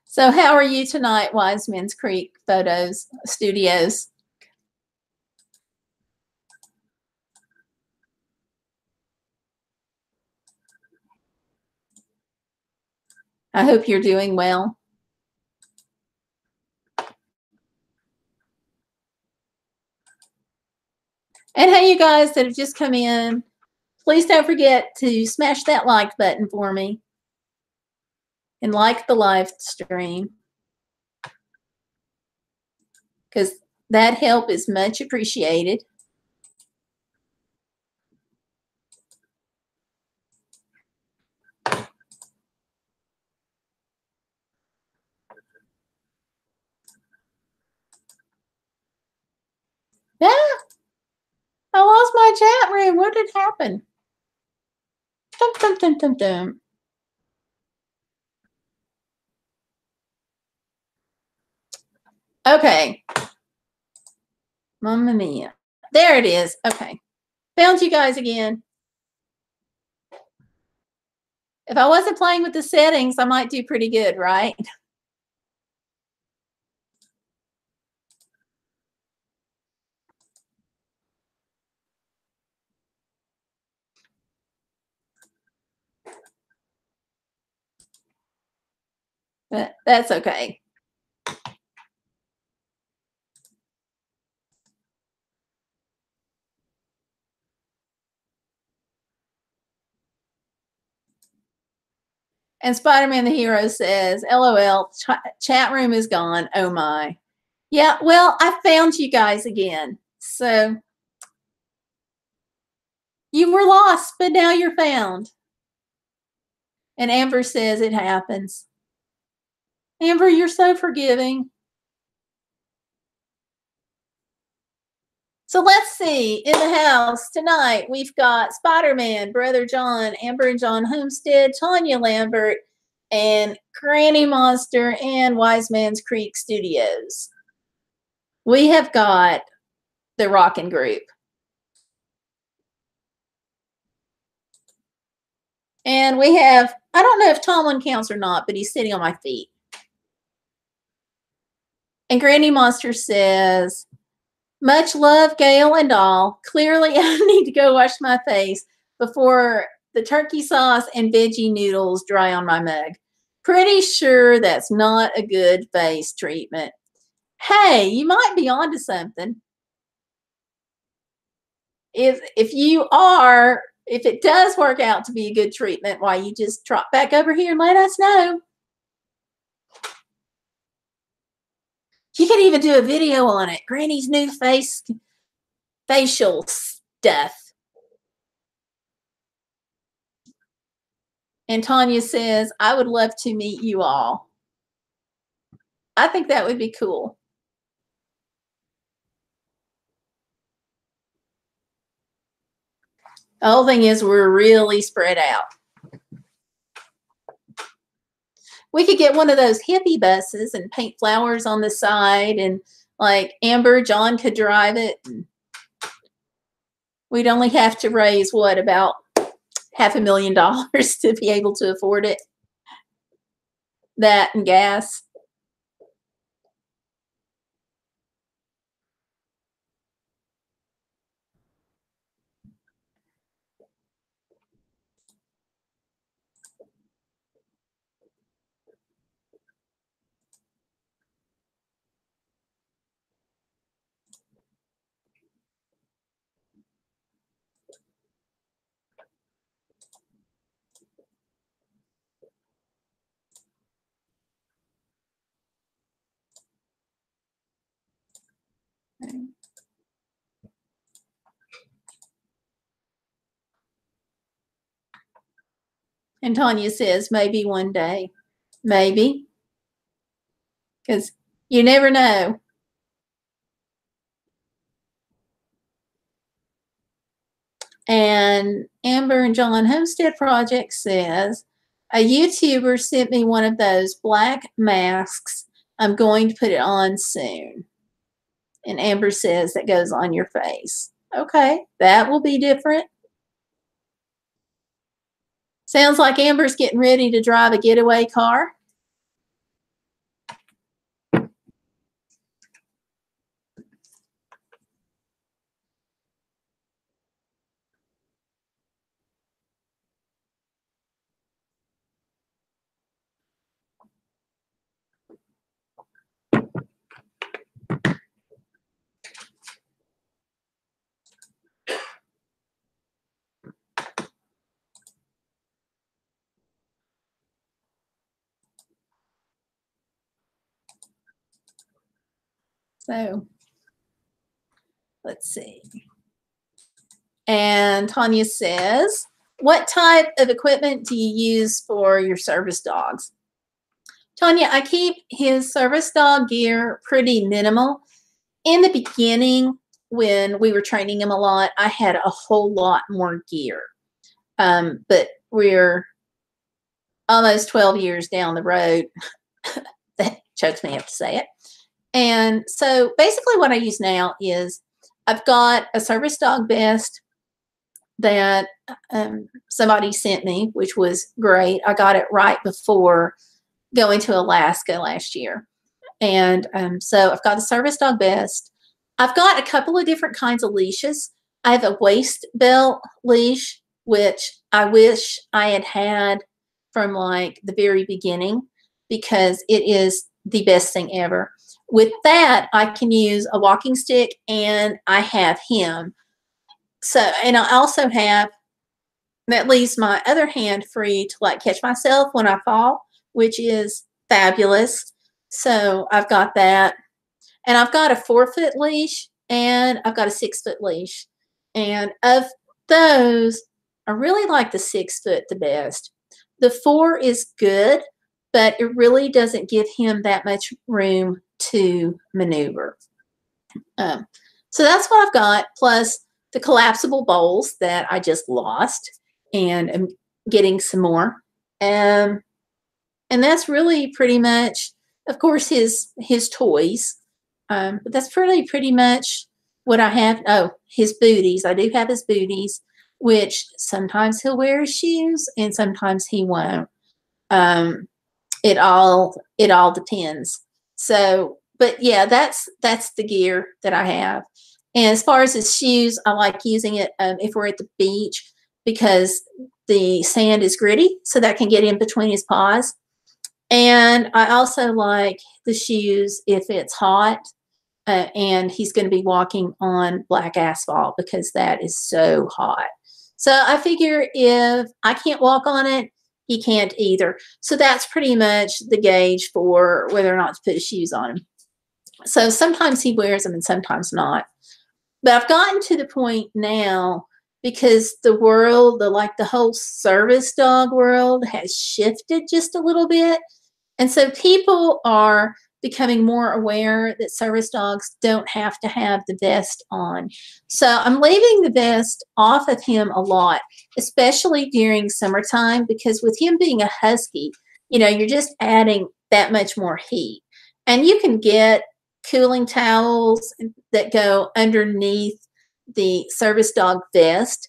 So how are you tonight, Wise Men's Creek Studios? I hope you're doing well. And hey, you guys that have just come in, please don't forget to smash that like button for me and like the live stream, because that help is much appreciated. Yeah. I lost my chat room. What did happen? Dum, dum, dum, dum, dum. Okay. Mamma mia. There it is. Okay. Found you guys again. If I wasn't playing with the settings, I might do pretty good, right? But that's okay. And Spider-Man the Hero says, LOL, chat room is gone. Oh my. Yeah, well, I found you guys again. So you were lost, but now you're found. And Amber says it happens. Amber, you're so forgiving. So let's see. In the house tonight, we've got Spider-Man, Brother John, Amber and John Homestead, Tanya Lambert, and Granny Monster and Wise Man's Creek Studios. We have got the Rockin' Group. And we have, I don't know if Tomlin counts or not, but he's sitting on my feet. And Granny Monster says, much love, Gayle and all. Clearly, I need to go wash my face before the turkey sauce and veggie noodles dry on my mug. Pretty sure that's not a good face treatment. Hey, you might be onto something. If you are, if it does work out to be a good treatment, why you just trot back over here and let us know. You could even do a video on it. Granny's new facial stuff. And Tanya says, I would love to meet you all. I think that would be cool. The whole thing is we're really spread out. We could get one of those hippie buses and paint flowers on the side, and like Amber, John could drive it. We'd only have to raise what, about $500,000 to be able to afford it. That and gas. And Tanya says, maybe one day. Maybe. Because you never know. And Amber and John Homestead Project says, a YouTuber sent me one of those black masks. I'm going to put it on soon. And Amber says that goes on your face. Okay, that will be different. Sounds like Amber's getting ready to drive a getaway car. So let's see. And Tanya says, what type of equipment do you use for your service dogs? Tanya, I keep his service dog gear pretty minimal. In the beginning, when we were training him a lot, I had a whole lot more gear. But we're almost 12 years down the road. That chokes me up to say it. And so basically what I use now is I've got a service dog vest that somebody sent me, which was great. I got it right before going to Alaska last year. And so I've got a service dog vest. I've got a couple of different kinds of leashes. I have a waist belt leash, which I wish I had had from like the very beginning, because it is the best thing ever. With that, I can use a walking stick, and I have him. So, and I also have, that leaves my other hand free to like catch myself when I fall, which is fabulous. So I've got that. And I've got a 4-foot leash, and I've got a 6-foot leash. And of those, I really like the 6-foot the best. The 4 is good, but it really doesn't give him that much room to maneuver. So that's what I've got, plus the collapsible bowls that I just lost, and I'm getting some more. And that's really pretty much, of course, his toys. But that's pretty much what I have. Oh, his booties. I do have his booties, which sometimes he'll wear his shoes and sometimes he won't. It all depends. So, but yeah, that's the gear that I have. And as far as his shoes, I like using it if we're at the beach, because the sand is gritty, so that can get in between his paws. And I also like the shoes if it's hot and he's going to be walking on black asphalt, because that is so hot. So I figure if I can't walk on it, he can't either. So that's pretty much the gauge for whether or not to put his shoes on him. So sometimes he wears them and sometimes not. But I've gotten to the point now, because the world, the whole service dog world has shifted just a little bit. And so people are becoming more aware that service dogs don't have to have the vest on. So I'm leaving the vest off of him a lot, especially during summertime, because with him being a husky, you're just adding that much more heat. And you can get cooling towels that go underneath the service dog vest.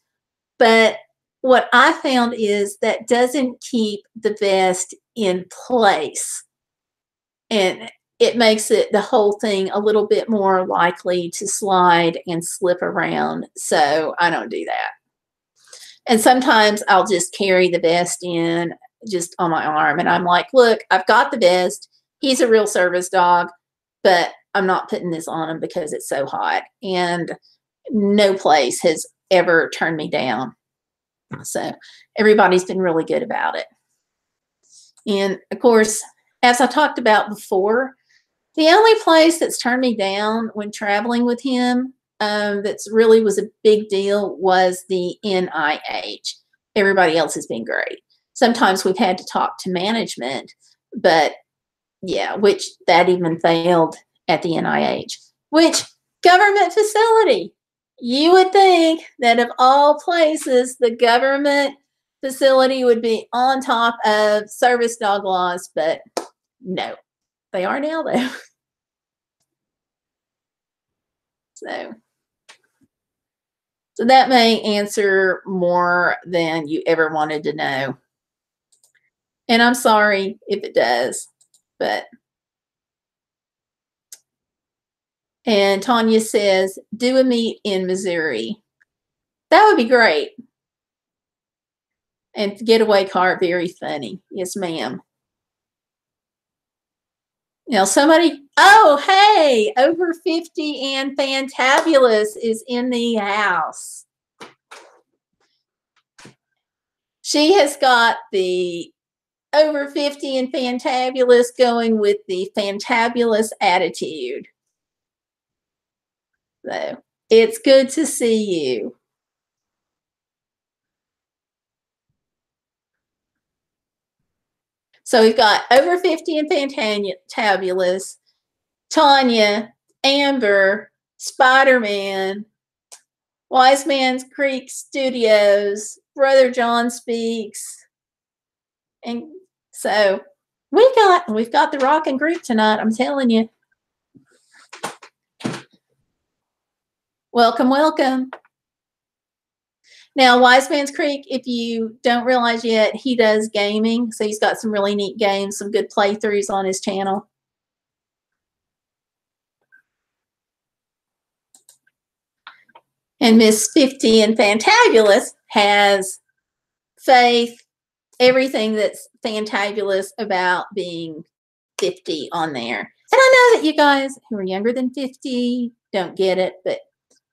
But what I found is that doesn't keep the vest in place. And it makes the whole thing a little bit more likely to slide and slip around. So I don't do that. And sometimes I'll just carry the vest in just on my arm. And I'm like, look, I've got the vest. He's a real service dog, but I'm not putting this on him because it's so hot. And no place has ever turned me down. So everybody's been really good about it. And of course, as I talked about before, the only place that's turned me down when traveling with him that's really was a big deal was the NIH. Everybody else has been great. Sometimes we've had to talk to management, but yeah, which that even failed at the NIH, which government facility. You would think that of all places, the government facility would be on top of service dog laws, but no, they are now though. So that may answer more than you ever wanted to know. And I'm sorry if it does, but. And Tanya says, do a meet in Missouri. That would be great. And getaway car, very funny. Yes, ma'am. Now somebody, oh, hey, over 50 and Fantabulous is in the house. She has got the over 50 and Fantabulous going with the Fantabulous attitude. So it's good to see you. So we've got over 50 and Fantabulous, Tanya, Amber, Spider-Man, Wise Man's Creek Studios, Brother John Speaks. And so we've got the rockin' group tonight, I'm telling you. Welcome, welcome. Now, Wise Man's Creek, if you don't realize yet, he does gaming. So he's got some really neat games, some good playthroughs on his channel. And Miss 50 and Fantabulous has faith, everything that's fantabulous about being 50 on there. And I know that you guys who are younger than 50 don't get it, but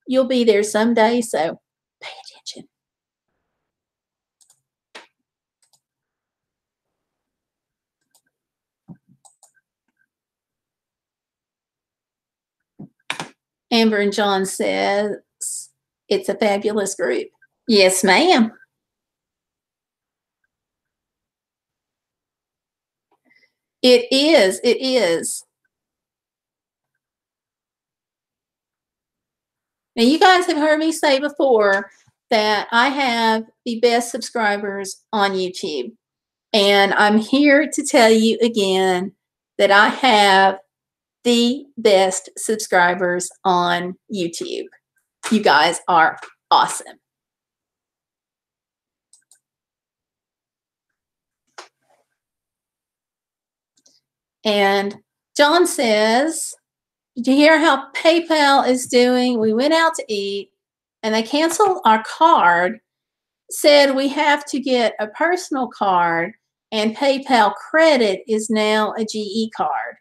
you'll be there someday, so pay attention. Amber and John says it's a fabulous group. Yes, ma'am. It is. It is. Now, you guys have heard me say before that I have the best subscribers on YouTube. And I'm here to tell you again that I have the best subscribers on YouTube. You guys are awesome. And John says, did you hear how PayPal is doing? We went out to eat and they canceled our card, said we have to get a personal card, and PayPal credit is now a GE card.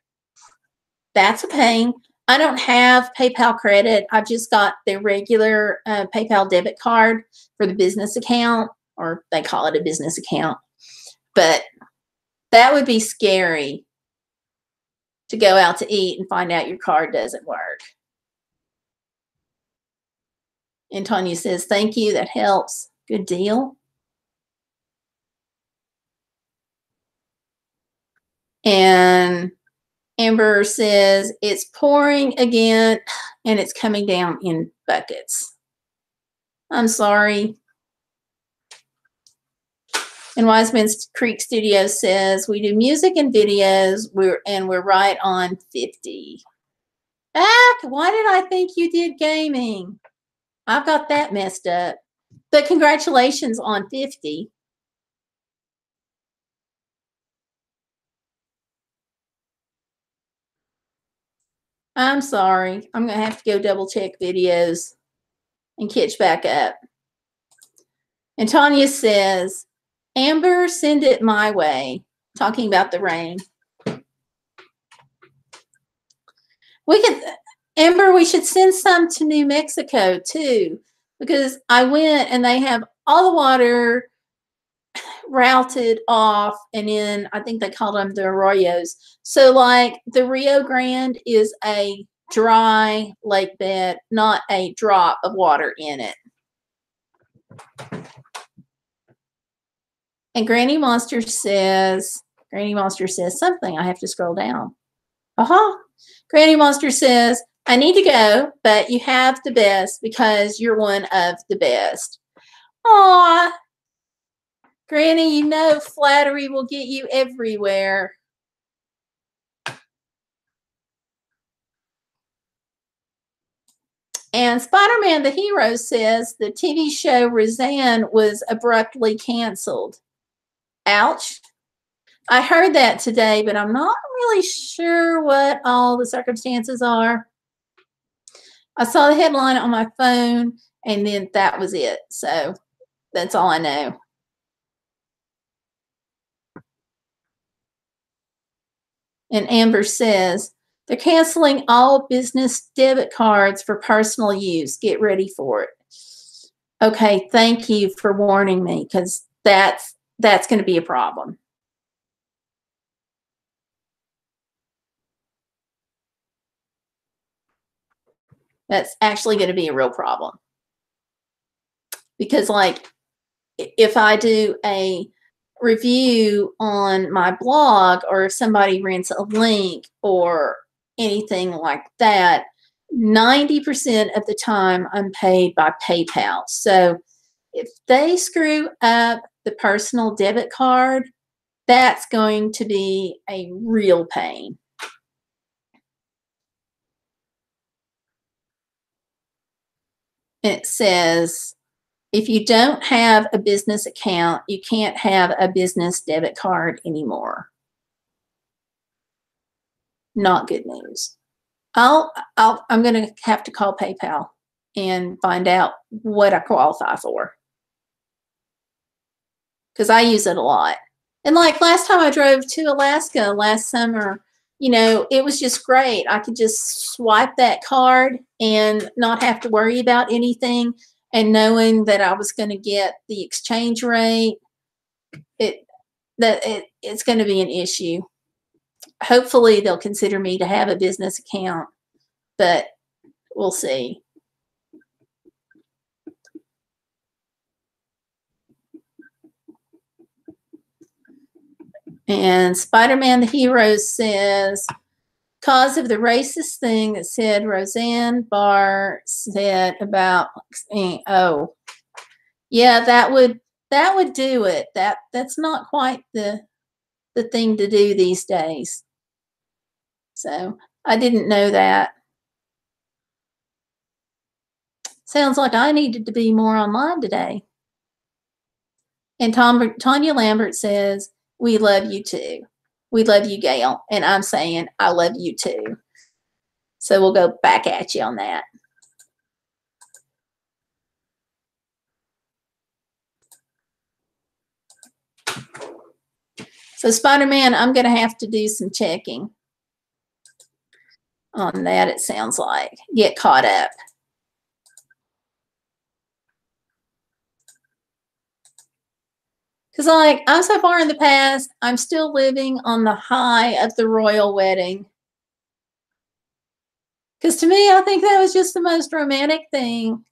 That's a pain. I don't have PayPal credit. I've just got the regular PayPal debit card for the business account, or they call it a business account. But that would be scary to go out to eat and find out your card doesn't work. And Tanya says, thank you. That helps. Good deal. And Amber says, it's pouring again and it's coming down in buckets. I'm sorry. And Wiseman's Creek Studios says, we do music and videos, we're right on 50. Ah, why did I think you did gaming? I've got that messed up. But congratulations on 50. I'm sorry. I'm going to have to go double check videos and catch back up. And Tanya says, Amber, send it my way. Talking about the rain. Amber, we should send some to New Mexico too, because I went and they have all the water routed off, and in, I think they call them the arroyos. So like the Rio Grande is a dry lake bed, not a drop of water in it. And Granny Monster says something. I have to scroll down. Granny Monster says, I need to go, but you have the best because you're one of the best. Aw, Granny, you know flattery will get you everywhere. And Spider-Man the Hero says the TV show Roseanne was abruptly canceled. Ouch. I heard that today, but I'm not really sure what all the circumstances are. I saw the headline on my phone, and then that was it. So that's all I know. And Amber says, they're canceling all business debit cards for personal use. Get ready for it. Okay, thank you for warning me, because that's going to be a problem. That's actually going to be a real problem. Because like if I do a review on my blog, or if somebody rents a link or anything like that, 90% of the time I'm paid by PayPal. So if they screw up the personal debit card, that's going to be a real pain. It says, if you don't have a business account, you can't have a business debit card anymore. Not good news. I'm going to have to call PayPal and find out what I qualify for, because I use it a lot. And like last time I drove to Alaska last summer, it was just great. I could just swipe that card and not have to worry about anything. And knowing that I was going to get the exchange rate, it's going to be an issue. Hopefully they'll consider me to have a business account, but we'll see. And Spider-Man the Hero says, cause of the racist thing that said Roseanne Barr said about, oh, yeah, that would do it. That's not quite the thing to do these days. So I didn't know that. Sounds like I needed to be more online today. And Tanya Lambert says, we love you too. We love you, Gayle. And I'm saying, I love you too. So we'll go back at you on that. So Spider-Man, I'm going to have to do some checking on that, it sounds like. Get caught up. Because like, I'm so far in the past, I'm still living on the high of the royal wedding. Because to me, I think that was just the most romantic thing.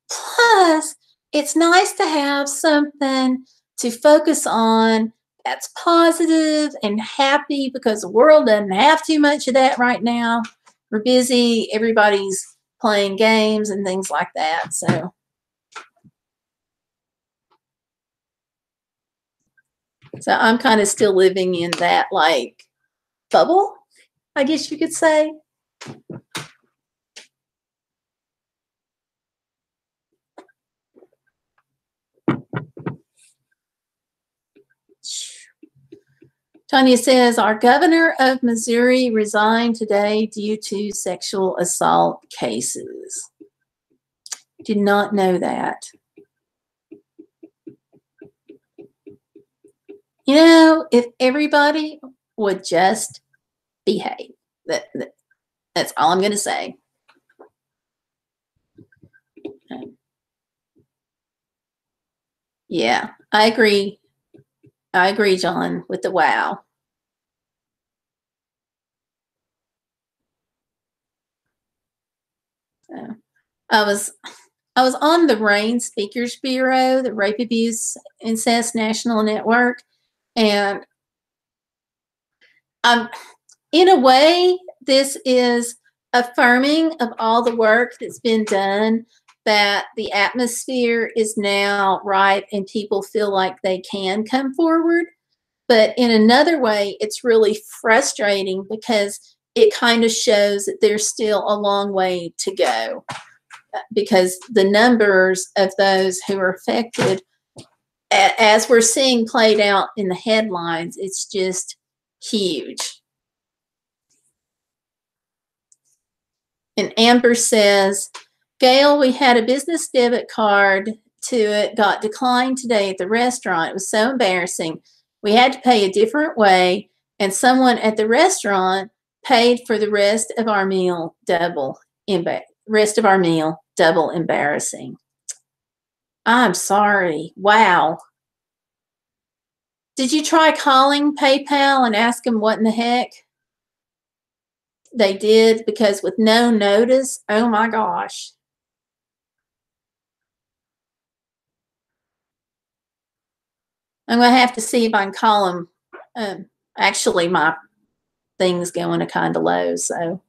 Plus, it's nice to have something to focus on that's positive and happy, because the world doesn't have too much of that right now. We're busy. Everybody's playing games and things like that. So I'm kind of still living in that like bubble, I guess you could say. Tanya says, our governor of Missouri resigned today due to sexual assault cases. Did not know that. If everybody would just behave, that's all I'm going to say. Yeah, I agree. I agree, John, with the wow. I was on the RAIN Speakers Bureau, the Rape, Abuse, Incest National Network, and in a way, this is affirming of all the work that's been done, that the atmosphere is now ripe and people feel like they can come forward. But in another way, it's really frustrating because it kind of shows that there's still a long way to go, because the numbers of those who are affected, as we're seeing played out in the headlines, it's just huge. And Amber says, Gayle, we had a business debit card to it, got declined today at the restaurant. It was so embarrassing. We had to pay a different way, and someone at the restaurant paid for the rest of our meal double embarrassing. I'm sorry. Wow. Did you try calling PayPal and ask them what in the heck they did? Because with no notice, oh my gosh. I'm going to have to see if I can call them. Actually, my thing's going to kind of low, so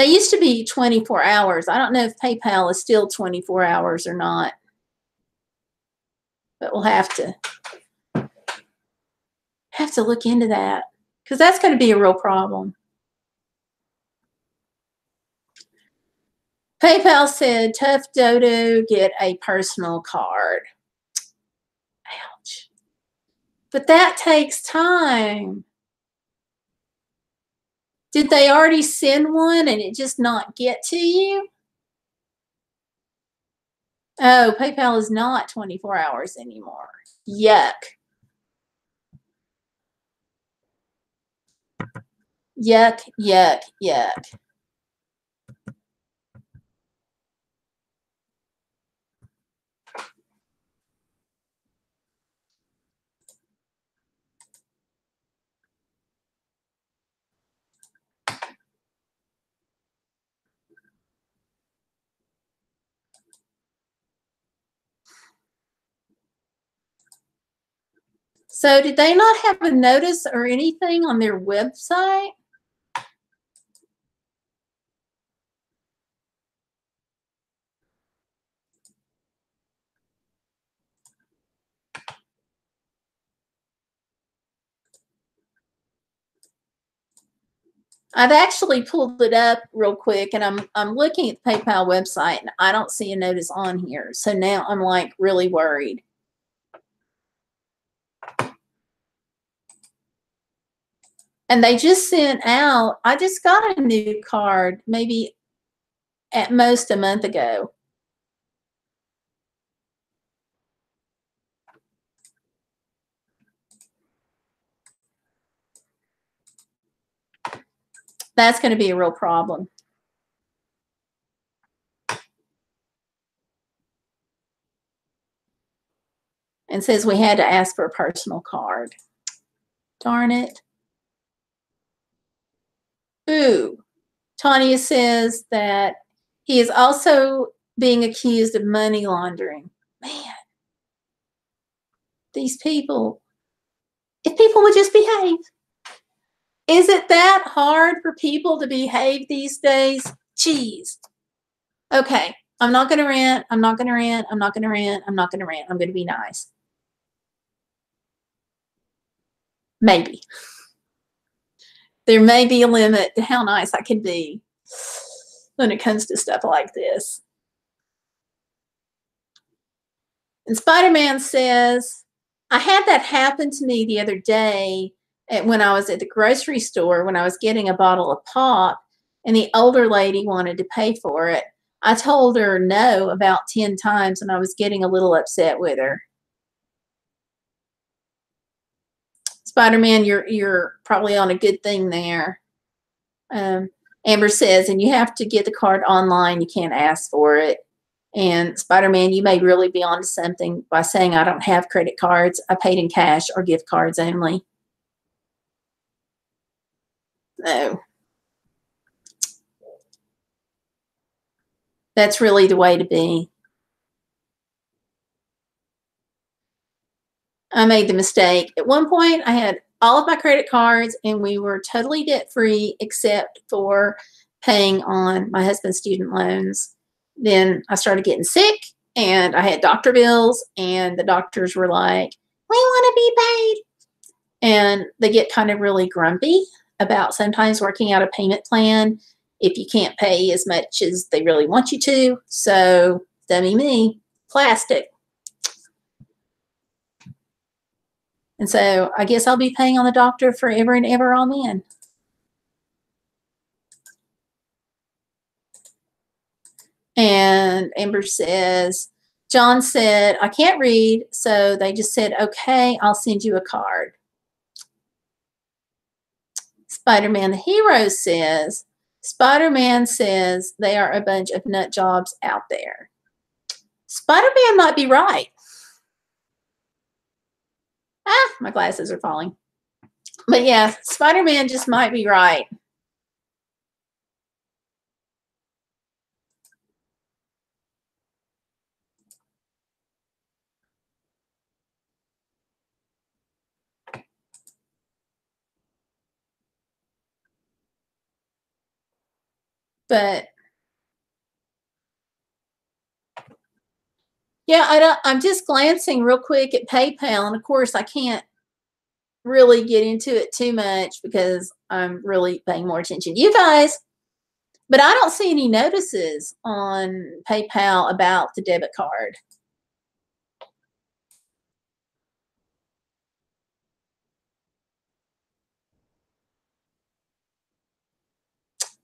They used to be 24 hours. I don't know if PayPal is still 24 hours or not, but we'll have to look into that because that's going to be a real problem. PayPal said, tough dodo, get a personal card. Ouch. But that takes time. Did they already send one and it just not get to you? Oh, PayPal is not 24 hours anymore. Yuck. Yuck, yuck, yuck. So did they not have a notice or anything on their website? I've actually pulled it up real quick and I'm looking at the PayPal website and I don't see a notice on here. So now I'm like really worried. And they just sent out, I just got a new card maybe at most a month ago. That's going to be a real problem. And says we had to ask for a personal card. Darn it. Ooh. Tanya says that he is also being accused of money laundering. Man, these people, if people would just behave. Is it that hard for people to behave these days? Jeez. Okay, I'm not going to rant. I'm not going to rant. I'm not going to rant. I'm not going to rant. I'm going to be nice. Maybe. There may be a limit to how nice I can be when it comes to stuff like this. And Spider-Man says, I had that happen to me the other day when I was at the grocery store when I was getting a bottle of pop and the older lady wanted to pay for it. I told her no about 10 times and I was getting a little upset with her. Spider-Man, you're probably on a good thing there. Amber says, and you have to get the card online. You can't ask for it. And Spider-Man, you may really be onto something by saying I don't have credit cards. I paid in cash or gift cards only. No. That's really the way to be. I made the mistake. At one point, I had all of my credit cards and we were totally debt-free except for paying on my husband's student loans. Then I started getting sick and I had doctor bills and the doctors were like, we want to be paid. And they get kind of really grumpy about sometimes working out a payment plan if you can't pay as much as they really want you to. So, dummy me, plastic. And so I guess I'll be paying on the doctor forever and ever. Amen. And Amber says, John said, I can't read. So they just said, okay, I'll send you a card. Spider-Man the Hero says, Spider-Man says they are a bunch of nut jobs out there. Spider-Man might be right. Ah, my glasses are falling. But yeah, Spider-Man just might be right. But yeah, I'm just glancing real quick at PayPal, and of course I can't really get into it too much because I'm really paying more attention to you guys. But I don't see any notices on PayPal about the debit card.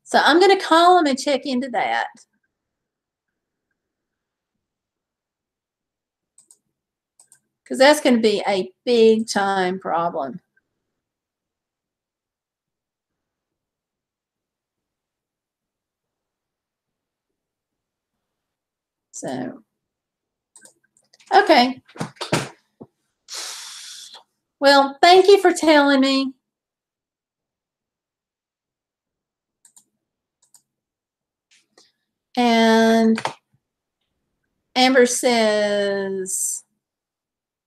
So I'm going to call them and check into that. Because that's going to be a big time problem. So, okay. Well, thank you for telling me. And Amber says,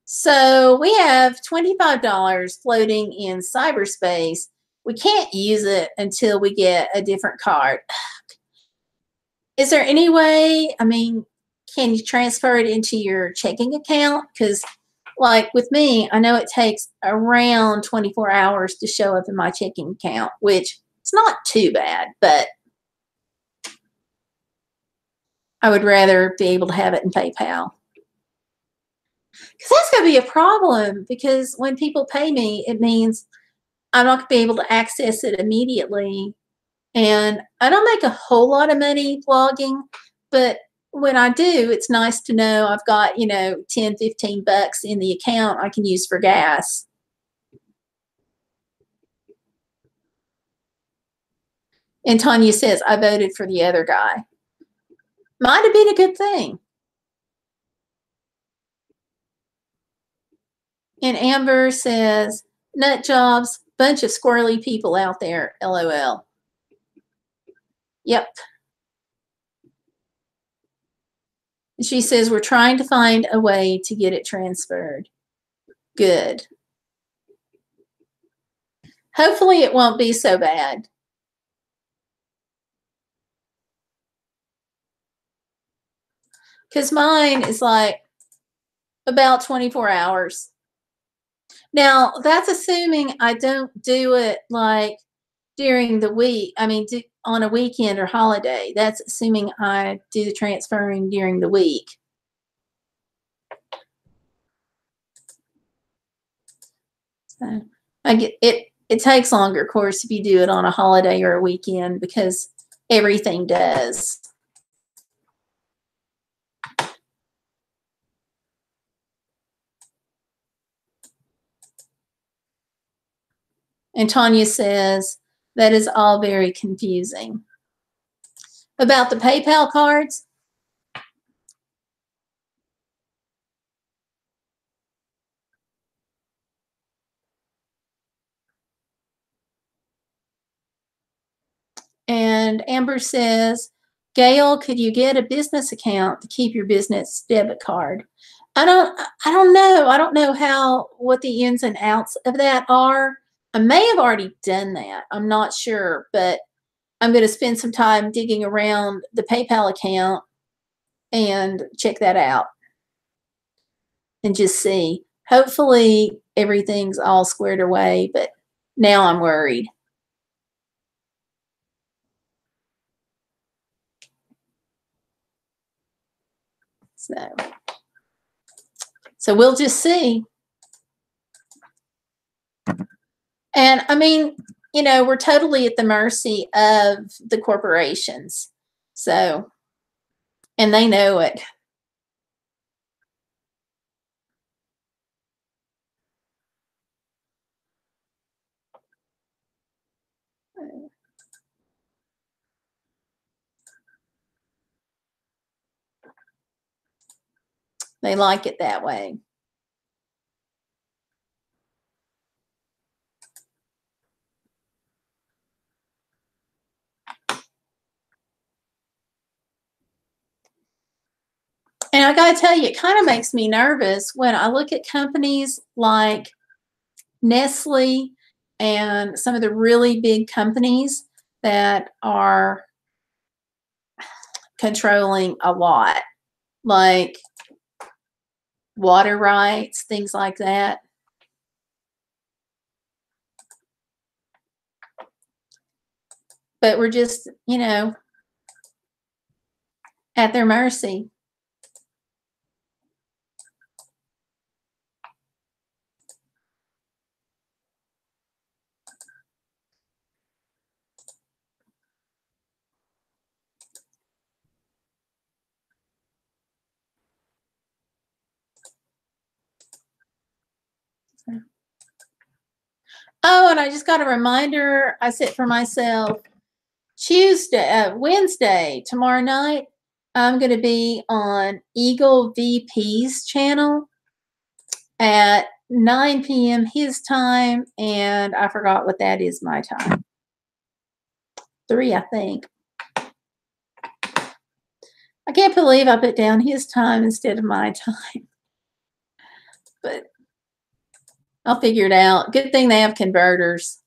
so we have $25 floating in cyberspace. We can't use it until we get a different card. Is there any way, I mean, can you transfer it into your checking account? Because like with me, I know it takes around 24 hours to show up in my checking account, which it's not too bad, but I would rather be able to have it in PayPal. Because that's going to be a problem, because when people pay me, it means I'm not going to be able to access it immediately. And I don't make a whole lot of money blogging, but when I do, it's nice to know I've got, 10, 15 bucks in the account I can use for gas. And Tanya says, I voted for the other guy. Might have been a good thing. And Amber says, nut jobs, bunch of squirrely people out there, LOL. Yep. She says, we're trying to find a way to get it transferred. Good. Hopefully it won't be so bad. Because mine is like about 24 hours. Now, that's assuming I don't do it like during the week. I mean, on a weekend or holiday. That's assuming I do the transferring during the week. So I get it. It takes longer, of course, if you do it on a holiday or a weekend, because everything does. And Tanya says, that is all very confusing. About the PayPal cards? And Amber says, Gayle, could you get a business account to keep your business debit card? I don't know. I don't know what the ins and outs of that are. I may have already done that. I'm not sure, but I'm going to spend some time digging around the PayPal account and check that out and just see. Hopefully everything's all squared away, but now I'm worried. So we'll just see. And I mean, we're totally at the mercy of the corporations. So, and they know it. They like it that way. And I got to tell you, it kind of makes me nervous when I look at companies like Nestle and some of the really big companies that are controlling a lot, like water rights, things like that. But we're just, you know, at their mercy. Oh, and I just got a reminder. I set for myself Wednesday, tomorrow night. I'm going to be on Eagle VP's channel at 9 p.m. his time, and I forgot what that is my time. 3, I think. I can't believe I put down his time instead of my time. But I'll figure it out. Good thing they have converters.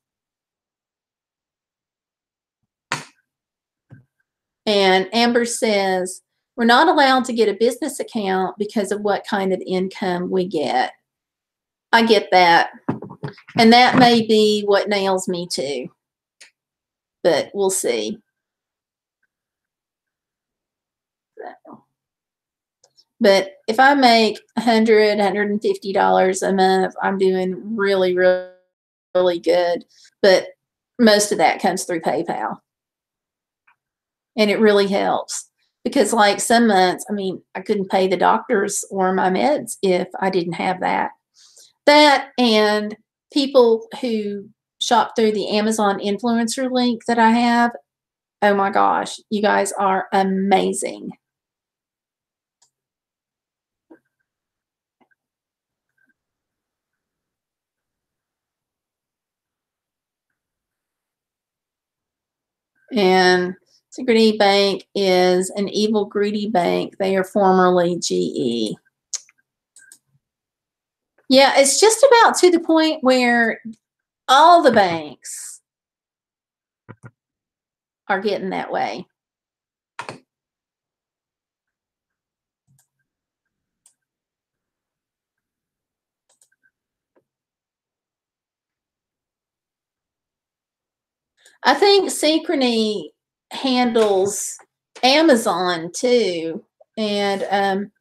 And Amber says, we're not allowed to get a business account because of what kind of income we get. I get that. And that may be what nails me too. But we'll see. But if I make $100, $150 a month, I'm doing really, really, really good. But most of that comes through PayPal. And it really helps. Because like some months, I mean, I couldn't pay the doctors or my meds if I didn't have that. That and people who shop through the Amazon influencer link that I have, oh my gosh, you guys are amazing. And Security Bank is an evil, greedy bank. They are formerly GE. Yeah, it's just about to the point where all the banks are getting that way. I think Synchrony handles Amazon too. And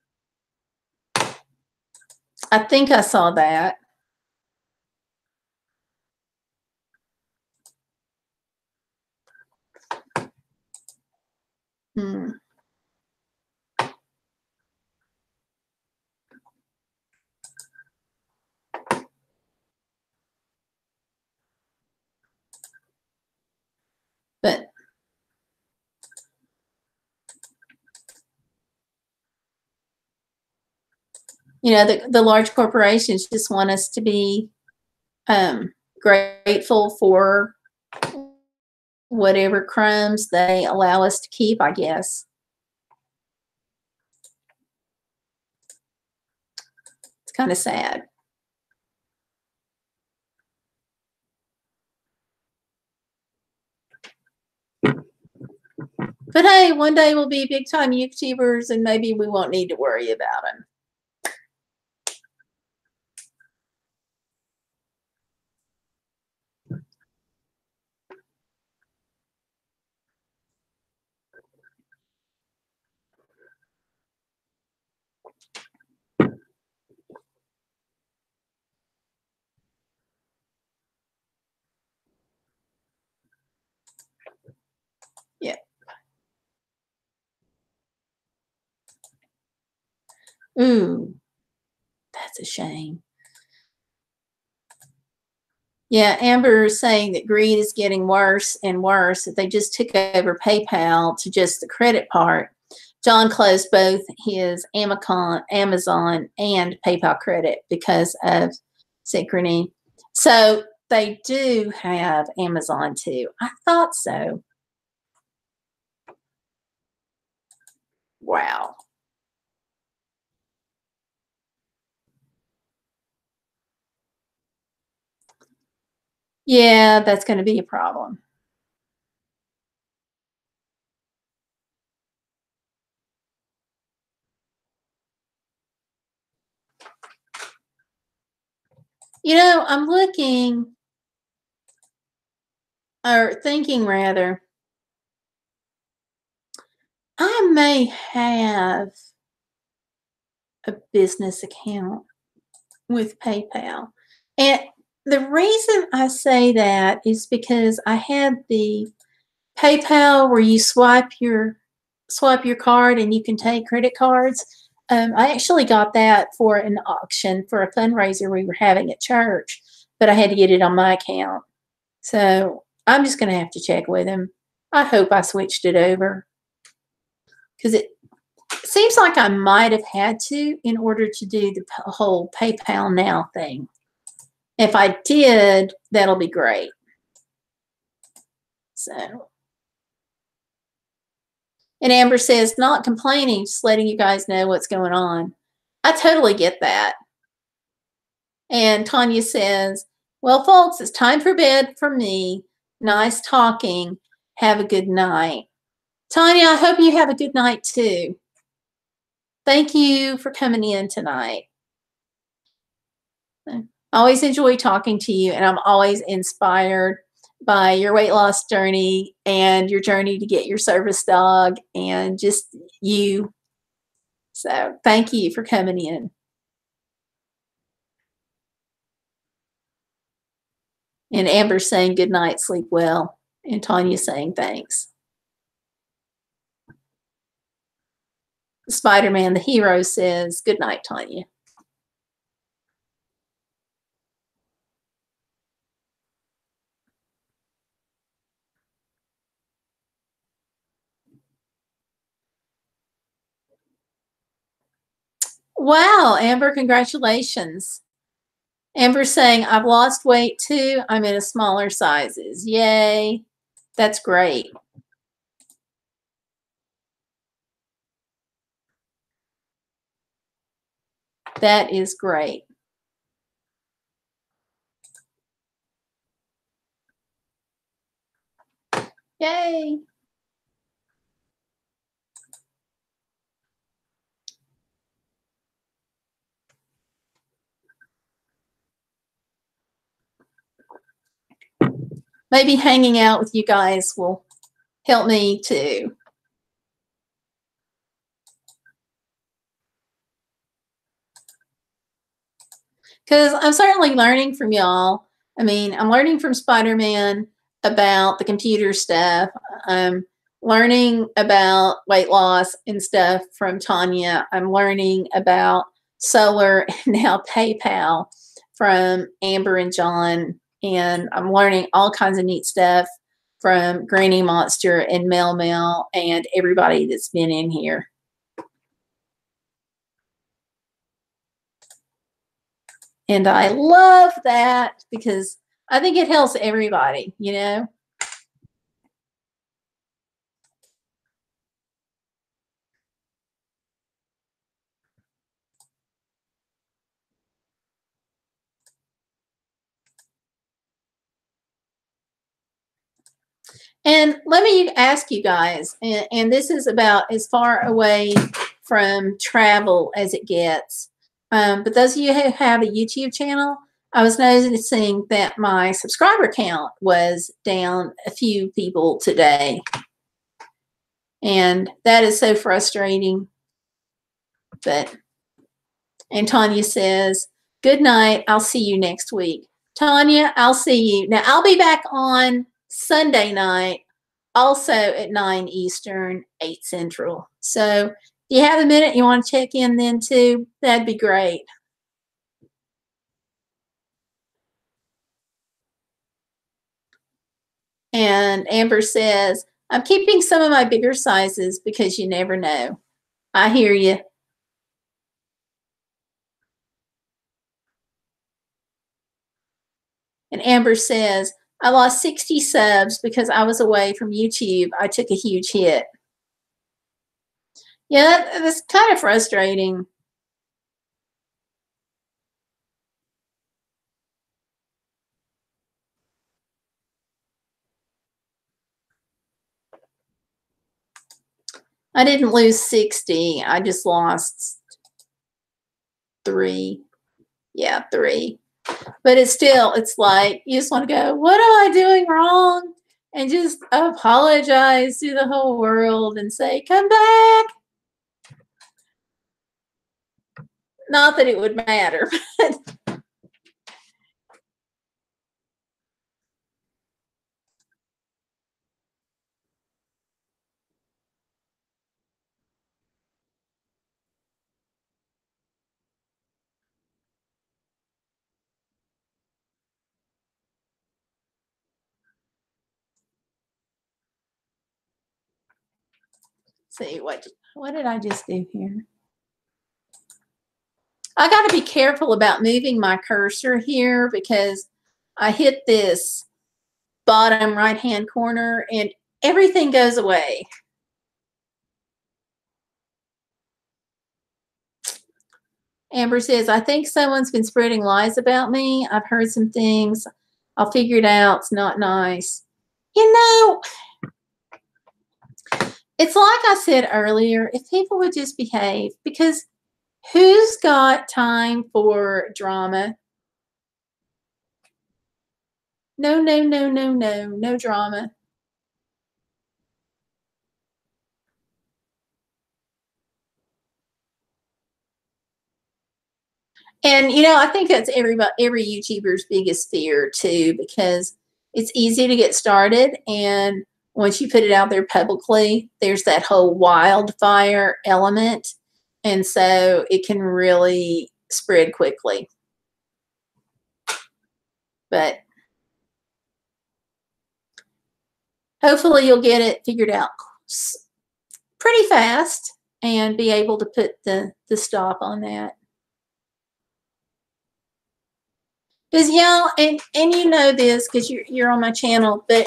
I think I saw that. But you know, the large corporations just want us to be grateful for whatever crumbs they allow us to keep, I guess. It's kind of sad. But hey, one day we'll be big time YouTubers and maybe we won't need to worry about them. Yeah. Ooh, that's a shame. Yeah, Amber is saying that greed is getting worse and worse. That they just took over PayPal to just the credit part. John closed both his Amazon and PayPal credit because of Synchrony. So they do have Amazon too. I thought so. Wow. Yeah, that's going to be a problem. You know, I'm looking or thinking rather, I may have a business account with PayPal. And the reason I say that is because I had the PayPal where you swipe your card and you can take credit cards. I actually got that for an auction for a fundraiser we were having at church, but I had to get it on my account. So I'm just going to have to check with him. I hope I switched it over because it seems like I might have had to in order to do the whole PayPal Now thing. If I did, that'll be great. So, and Amber says, not complaining, just letting you guys know what's going on. I totally get that. And Tanya says, well, folks, it's time for bed for me. Nice talking. Have a good night. Tanya, I hope you have a good night too. Thank you for coming in tonight. I always enjoy talking to you, and I'm always inspired by your weight loss journey and your journey to get your service dog and just you. So thank you for coming in. And Amber's saying good night, sleep well. And Tanya's saying thanks. Spider-Man, the hero, says good night, Tanya. Wow, Amber, congratulations. Amber's saying, I've lost weight too. I'm in a smaller sizes. Yay. That's great. That is great. Yay. Maybe hanging out with you guys will help me too. Because I'm certainly learning from y'all. I mean, I'm learning from Spider-Man about the computer stuff. I'm learning about weight loss and stuff from Tanya. I'm learning about solar and now PayPal from Amber and John. And I'm learning all kinds of neat stuff from Granny Monster and Mel Mel and everybody that's been in here. And I love that because I think it helps everybody, you know. And let me ask you guys, and this is about as far away from travel as it gets. But those of you who have a YouTube channel, I was noticing that my subscriber count was down a few people today. And that is so frustrating. But, and Tanya says, good night. I'll see you next week. Tanya, I'll see you. Now, I'll be back on Sunday night, also at 9 Eastern, 8 Central. So if you have a minute, you want to check in then too, that'd be great. And Amber says, I'm keeping some of my bigger sizes because you never know. I hear you. And Amber says, I lost 60 subs because I was away from YouTube. I took a huge hit. Yeah, that's kind of frustrating. I didn't lose 60. I just lost 3. Yeah, 3. But it's like you just want to go, what am I doing wrong? And just apologize to the whole world and say, come back. Not that it would matter, but see what did I just do here? I got to be careful about moving my cursor here because I hit this bottom right hand corner and everything goes away. Amber says, I think someone's been spreading lies about me. I've heard some things. I'll figure it out. It's not nice. You know, it's like I said earlier, if people would just behave, because who's got time for drama? No, no, no, no, no, no drama. And you know, I think that's every YouTuber's biggest fear too, because it's easy to get started, and once you put it out there publicly, there's that whole wildfire element, and so it can really spread quickly. But hopefully you'll get it figured out pretty fast and be able to put the stop on that. Because y'all, and you know this because you're on my channel, but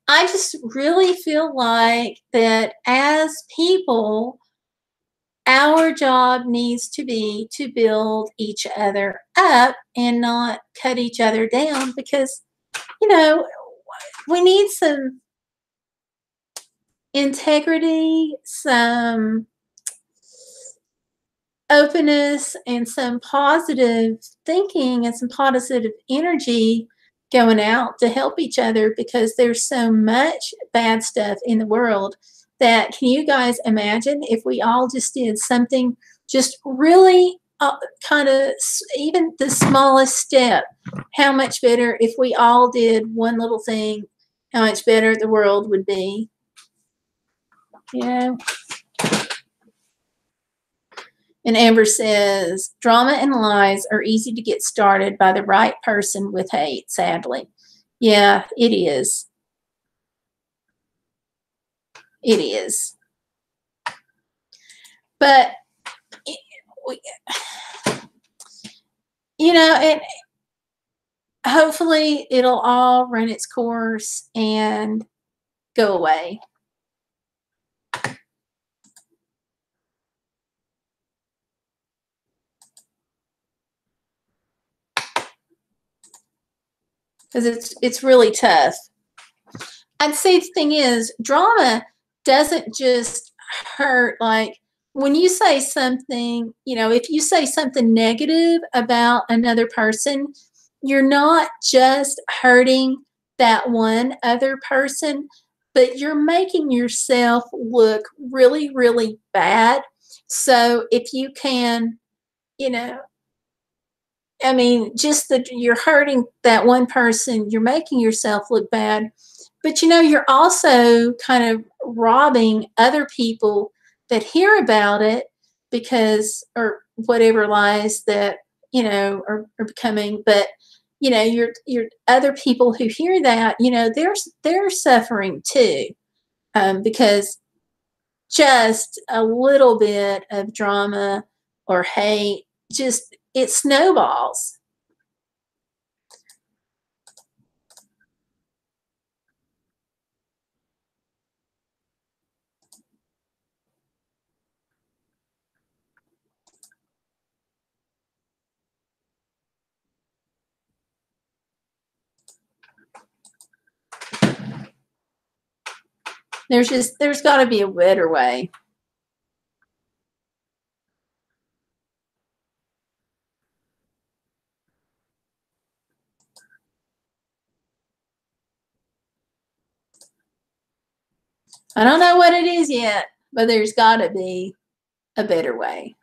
I just really feel like that as people, our job needs to be to build each other up and not cut each other down, because, you know, we need some integrity, some openness, and some positive thinking and some positive energy going out to help each other, because there's so much bad stuff in the world that, can you guys imagine if we all just did something just really kind of even the smallest step, how much better if we all did one little thing, how much better the world would be, you know? And Amber says, drama and lies are easy to get started by the right person with hate, sadly. Yeah, it is. It is. But, you know, and hopefully it'll all run its course and go away. Because it's really tough. I'd say the thing is, drama doesn't just hurt. Like when you say something, you know, if you say something negative about another person, you're not just hurting that one other person, but you're making yourself look really, really bad. So if you can, you know, I mean, just that you're hurting that one person, you're making yourself look bad. But, you know, you're also kind of robbing other people that hear about it, because, or whatever lies that, you know, are becoming. But, you know, your other people who hear that, you know, they're suffering too, because just a little bit of drama or hate, just it snowballs. There's got to be a better way. I don't know what it is yet, but there's got to be a better way.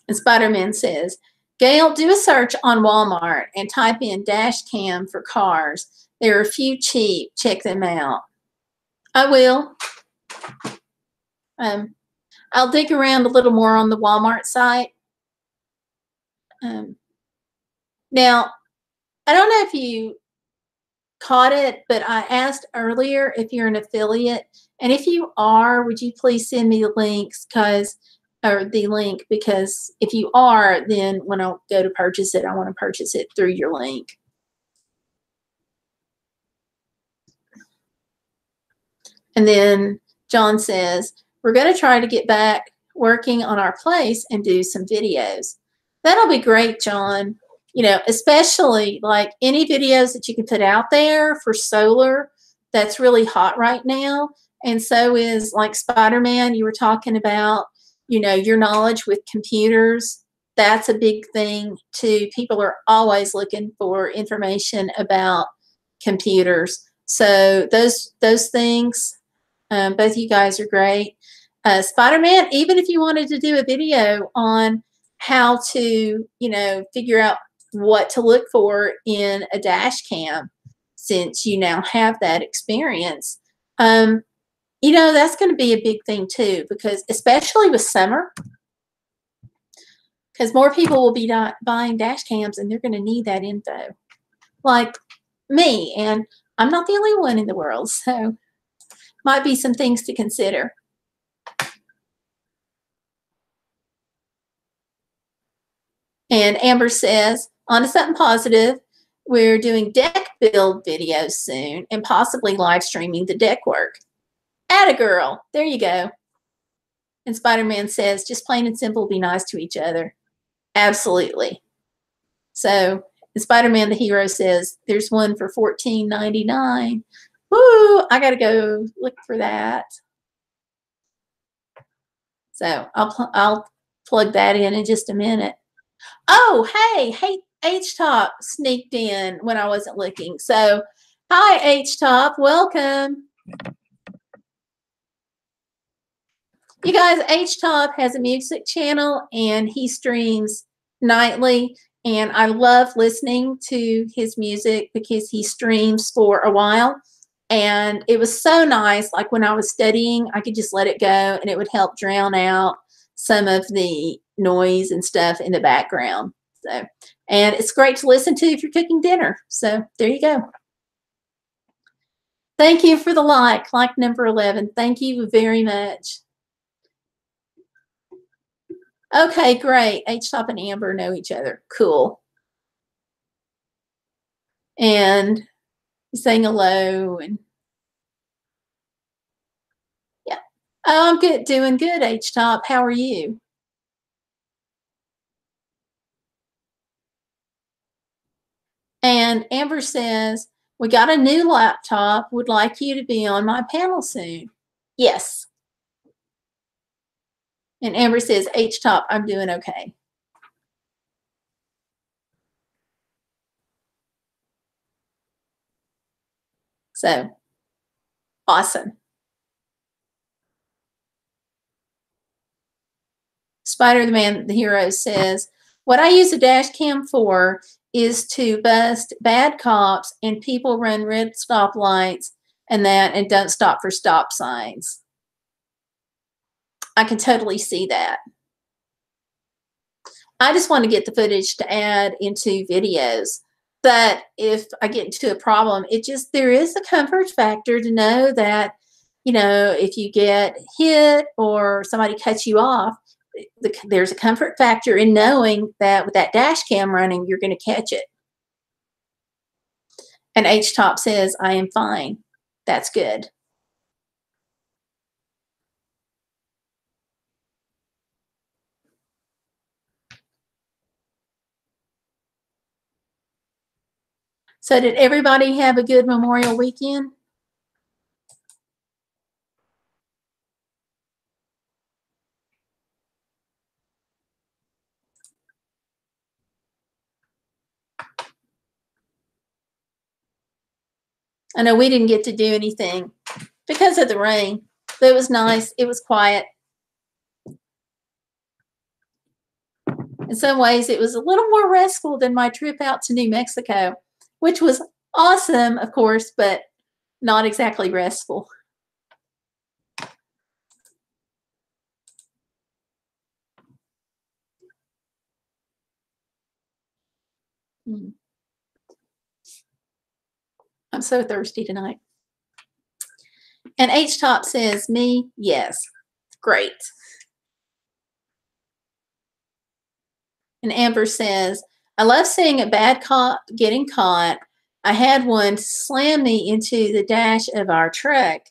And Spider-Man says, Gayle, do a search on Walmart and type in dash cam for cars. There are a few cheap. Check them out. I will. I'll dig around a little more on the Walmart site. Now, I don't know if you caught it, but I asked earlier if you're an affiliate. And if you are, would you please send me the links because if you are, then when I go to purchase it, I want to purchase it through your link. And then John says, we're going to try to get back working on our place and do some videos. That'll be great, John. You know, especially like any videos that you can put out there for solar, that's really hot right now. And so is like Spider-Man, you were talking about, you know, your knowledge with computers. That's a big thing too. People are always looking for information about computers. So those things, both of you guys are great. Spider-Man, even if you wanted to do a video on how to, you know, figure out what to look for in a dash cam, since you now have that experience, you know, that's going to be a big thing too, because especially with summer, because more people will be buying dash cams and they're going to need that info, like me, and I'm not the only one in the world, so might be some things to consider. And Amber says, on to something positive, we're doing deck build videos soon and possibly live streaming the deck work. Atta girl, there you go. And Spider-Man says, just plain and simple, be nice to each other. Absolutely. So Spider-Man the hero says, there's one for $14.99. Woo, I got to go look for that. So I'll plug that in just a minute. Oh, hey, H-Top sneaked in when I wasn't looking. So, hi, H-Top, welcome. You guys, H-Top has a music channel, and he streams nightly, and I love listening to his music because he streams for a while, and it was so nice. Like when I was studying, I could just let it go, and it would help drown out some of the noise and stuff in the background. So, and it's great to listen to if you're cooking dinner. So there you go. Thank you for the like number 11. Thank you very much. Okay, great. H-Top and Amber know each other. Cool. And saying hello, and yeah. Oh, I'm good, doing good, H-Top. How are you? And Amber says, we got a new laptop. Would like you to be on my panel soon. Yes. And Amber says, H-Top, I'm doing okay. So, awesome. Spider-Man the hero says, what I use a dash cam for is to bust bad cops and people run red stoplights and don't stop for stop signs. I can totally see that. I just want to get the footage to add into videos. But if I get into a problem, there is a comfort factor to know that, you know, if you get hit or somebody cuts you off, there's a comfort factor in knowing that with that dash cam running, you're going to catch it. And H-Top says, I am fine. That's good. So did everybody have a good Memorial weekend? I know we didn't get to do anything because of the rain, but it was nice. It was quiet. In some ways, it was a little more restful than my trip out to New Mexico, which was awesome, of course, but not exactly restful. I'm so thirsty tonight. And H Top says, me, yes. Great. And Amber says, I love seeing a bad cop getting caught. I had one slam me into the dash of our truck,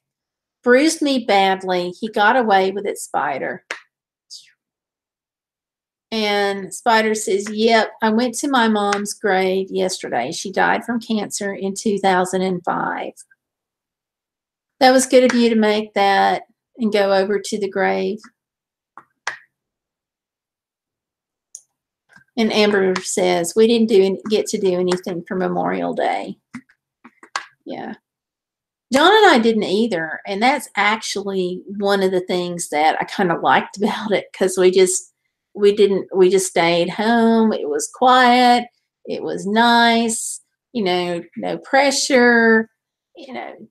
bruised me badly. He got away with it, Spider. And Spider says, yep, I went to my mom's grave yesterday. She died from cancer in 2005. That was good of you to make that and go over to the grave. And Amber says, we didn't get to do anything for Memorial Day. Yeah. John and I didn't either. And that's actually one of the things that I kind of liked about it, because we just stayed home. It was quiet. It was nice, no pressure,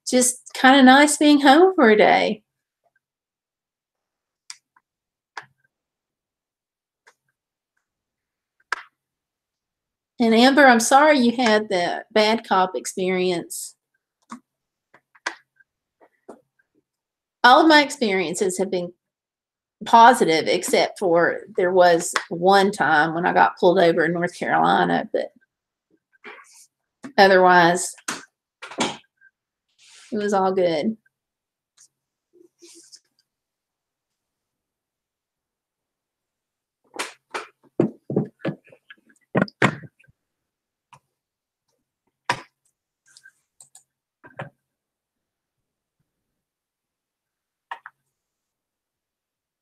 just kind of nice being home for a day. And Amber, I'm sorry you had the bad cop experience. All of my experiences have been positive, except for there was one time when I got pulled over in North Carolina, but otherwise it was all good.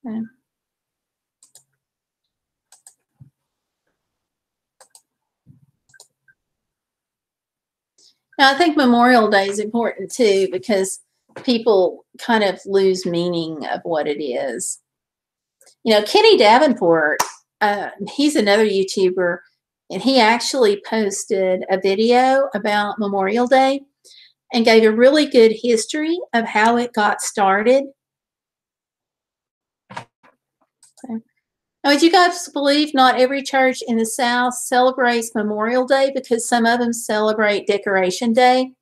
Okay. Now, I think Memorial Day is important too, because people kind of lose meaning of what it is. Kenny Davenport, he's another YouTuber, and he actually posted a video about Memorial Day and gave a really good history of how it got started. Okay. Now, would you guys believe not every church in the South celebrates Memorial Day, because some of them celebrate Decoration Day,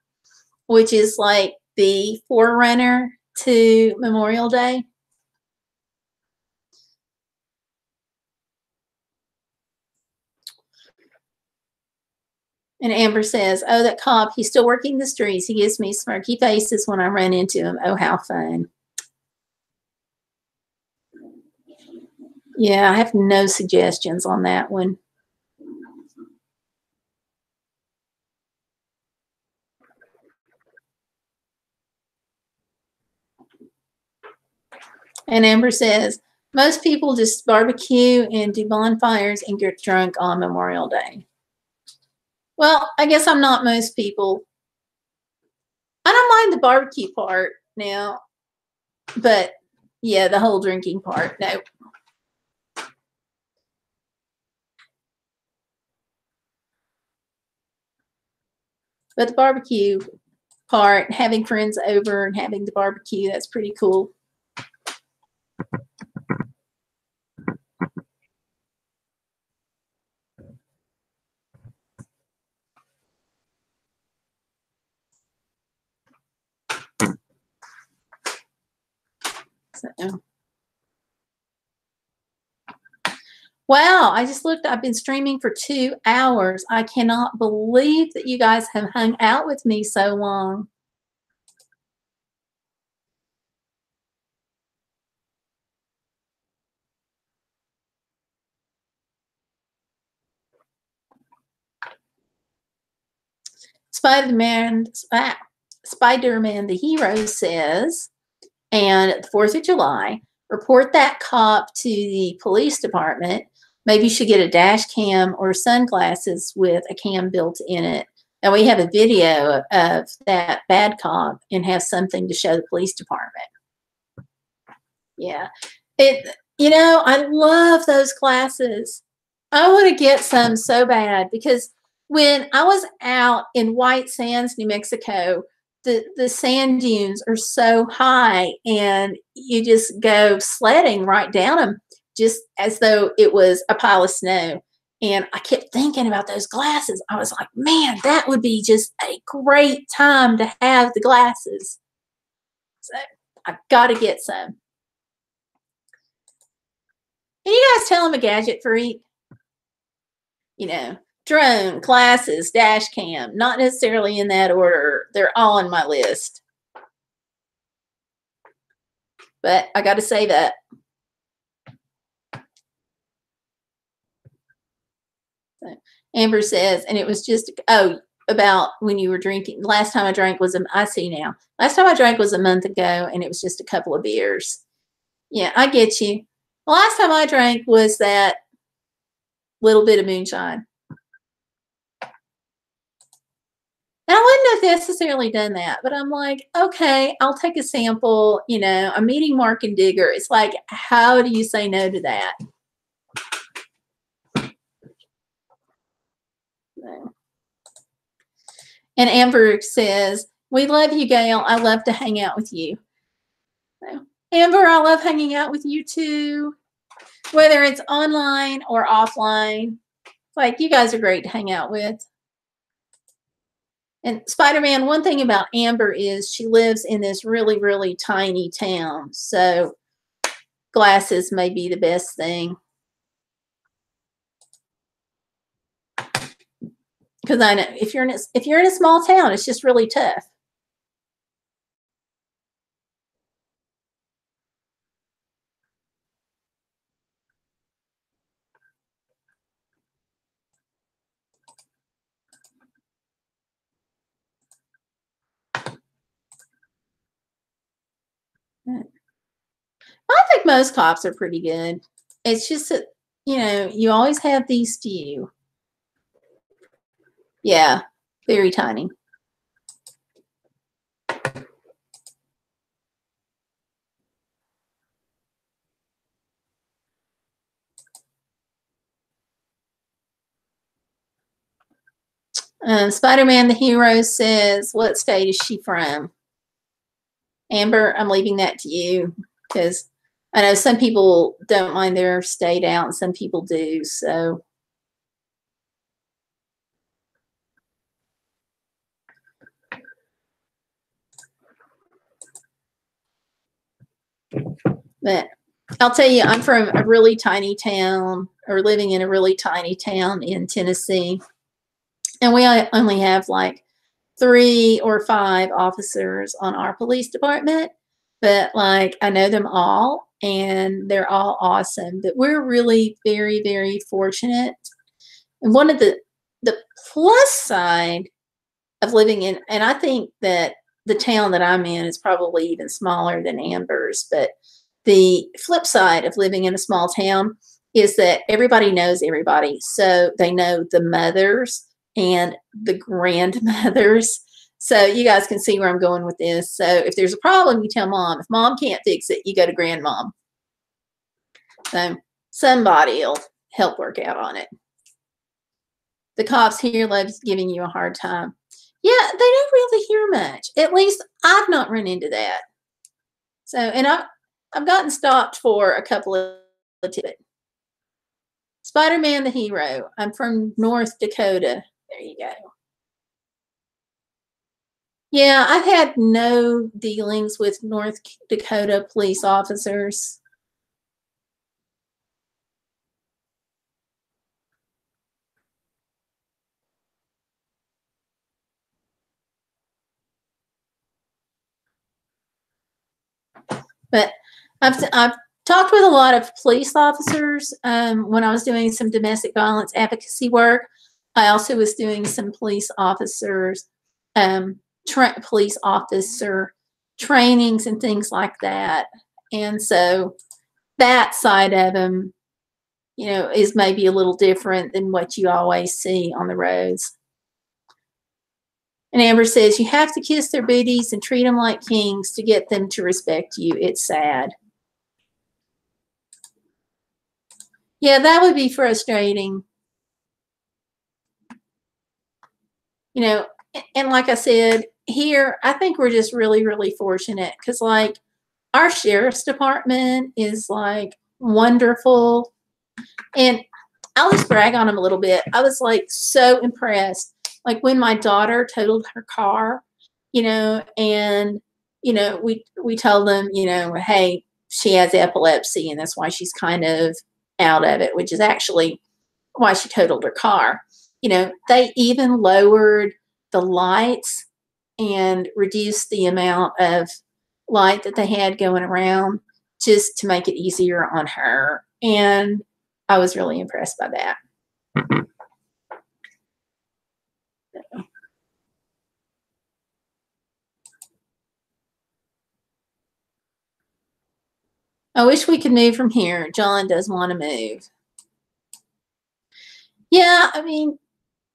which is like the forerunner to Memorial Day? And Amber says, oh, that cop, he's still working the streets. He gives me smirky faces when I run into him. Oh, how fun. Yeah, I have no suggestions on that one. And Amber says, most people just barbecue and do bonfires and get drunk on Memorial Day. Well, I guess I'm not most people. I don't mind the barbecue part now, but yeah, the whole drinking part, no. But the barbecue part, having friends over and having the barbecue, that's pretty cool. So. Wow, I just looked. I've been streaming for 2 hours. I cannot believe that you guys have hung out with me so long. Spider-Man the hero says, and the 4th of July, report that cop to the police department. Maybe you should get a dash cam or sunglasses with a cam built in it. And we have a video of that bad cop and have something to show the police department. Yeah. I love those glasses. I want to get some so bad because when I was out in White Sands, New Mexico, the sand dunes are so high and you just go sledding right down them just as though it was a pile of snow. And I kept thinking about those glasses. I was like, man, that would be just a great time to have the glasses. So I've got to get some. Can you guys tell I'm a gadget freak? Drone, glasses, dash cam, not necessarily in that order. They're all on my list. But I got to say that. So, Amber says, and it was just, about when you were drinking. Last time I drank was, I see now. Last time I drank was a month ago, and it was just a couple of beers. Yeah, I get you. The last time I drank was that little bit of moonshine. And I wouldn't have necessarily done that, but I'm like, okay, I'll take a sample. I'm meeting Mark and Digger. It's like, how do you say no to that? And Amber says, we love you, Gayle. I love to hang out with you. So, Amber, I love hanging out with you too, whether it's online or offline. It's like, you guys are great to hang out with. And Spider-Man, one thing about Amber is she lives in this really, really tiny town. So glasses may be the best thing. Because I know if you're in a small town, it's just really tough. I think most cops are pretty good. It's just that, you always have these few. Yeah, very tiny. Spider-Man the Hero says, what state is she from? Amber, I'm leaving that to you because I know some people don't mind their state out and some people do. So but I'll tell you, I'm from a really tiny town, or living in a really tiny town in Tennessee. And we only have like 3 or 5 officers on our police department. But like, I know them all and they're all awesome. But we're really very, very fortunate. And one of the plus side of living in, and I think that the town that I'm in is probably even smaller than Amber's, but the flip side of living in a small town is that everybody knows everybody. So they know the mothers and the grandmothers. So you guys can see where I'm going with this. So if there's a problem, you tell mom. If mom can't fix it, you go to grandmom. So somebody will help work out on it. The cops here love giving you a hard time. Yeah, they don't really hear much. At least I've not run into that. So, and I've gotten stopped for a couple of tidbits. Spider-Man the Hero. I'm from North Dakota. There you go. Yeah, I've had no dealings with North Dakota police officers. But I've talked with a lot of police officers when I was doing some domestic violence advocacy work. I also was doing some police officers, police officer trainings and things like that. And so that side of them, is maybe a little different than what you always see on the roads. And Amber says, you have to kiss their booties and treat them like kings to get them to respect you. It's sad. Yeah, that would be frustrating. You know, and like I said, here, I think we're just really, really fortunate because, like, our sheriff's department is, like, wonderful. And I'll just brag on them a little bit. I was, like, so impressed. Like, when my daughter totaled her car, you know, and, you know, we told them, you know, hey, she has epilepsy, and that's why she's kind of out of it, which is actually why she totaled her car. You know, they even lowered the lights and reduced the amount of light that they had going around just to make it easier on her. And I was really impressed by that. I wish we could move from here. John does want to move. Yeah, I mean,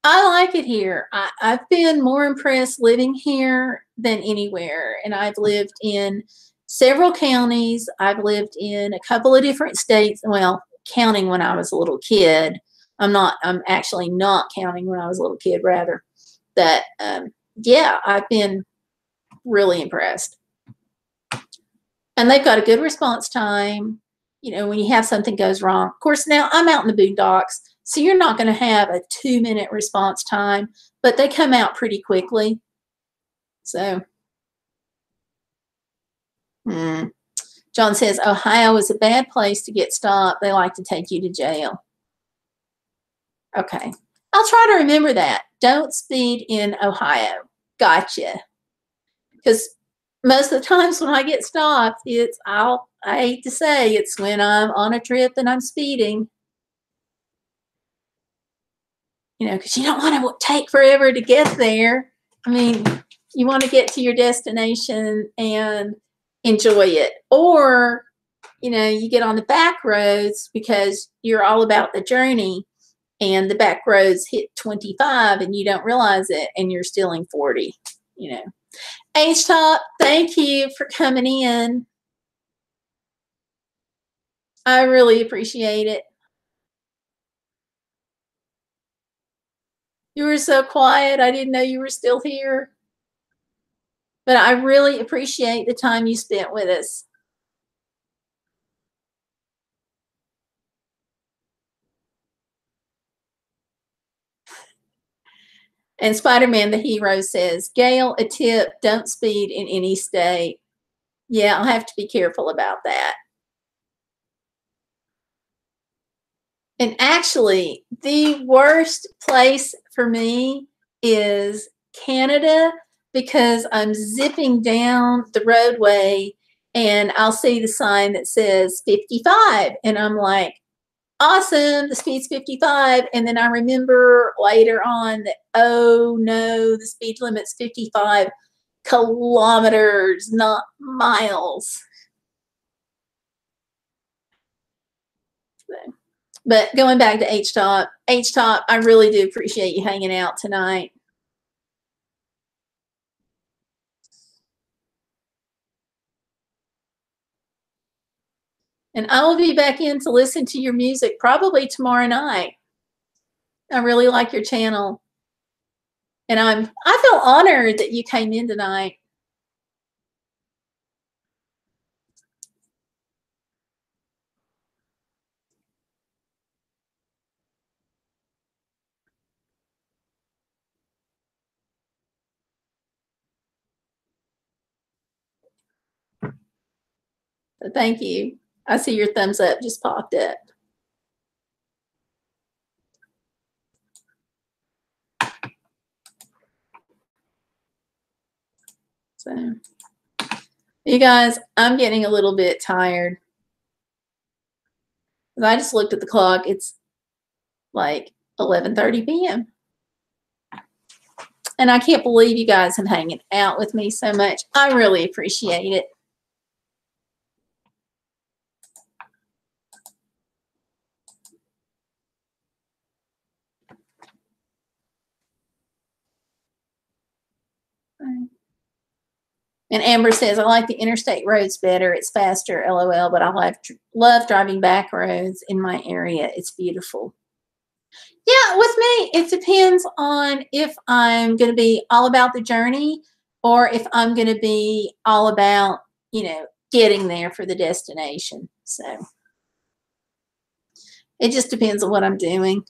I like it here. I've been more impressed living here than anywhere. And I've lived in several counties. I've lived in a couple of different states. Well, counting when I was a little kid. I'm actually not counting when I was a little kid, rather. That, yeah, I've been really impressed. And they've got a good response time. You know, when you have something goes wrong. Of course, now I'm out in the boondocks, so you're not going to have a 2-minute response time, but they come out pretty quickly. So, John says, Ohio is a bad place to get stopped. They like to take you to jail. Okay. I'll try to remember that. Don't speed in Ohio. Gotcha. Because most of the times when I get stopped, I hate to say, it's when I'm on a trip and I'm speeding. You know, because you don't want to take forever to get there. I mean, you want to get to your destination and enjoy it. Or, you know, you get on the back roads because you're all about the journey, and the back roads hit 25 and you don't realize it, and you're stealing 40, you know. H-Top, thank you for coming in. I really appreciate it. You were so quiet. I didn't know you were still here. But I really appreciate the time you spent with us. And Spider-Man the Hero says, Gayle, a tip, don't speed in any state. Yeah, I'll have to be careful about that. And actually, the worst place for me is Canada, because I'm zipping down the roadway and I'll see the sign that says 55. And I'm like, awesome, the speed's 55. And then I remember later on that, oh no, the speed limit's 55 kilometers, not miles. But going back to H-Top, I really do appreciate you hanging out tonight. And I will be back in to listen to your music probably tomorrow night. I really like your channel. And I feel honored that you came in tonight. So thank you. I see your thumbs up just popped up. So, you guys, I'm getting a little bit tired. I just looked at the clock. It's like 11:30 p.m. And I can't believe you guys have hanging out with me so much. I really appreciate it. And Amber says, I like the interstate roads better. It's faster, LOL, but I love driving back roads in my area. It's beautiful. Yeah, with me, it depends on if I'm going to be all about the journey or if I'm going to be all about, getting there for the destination. So it just depends on what I'm doing.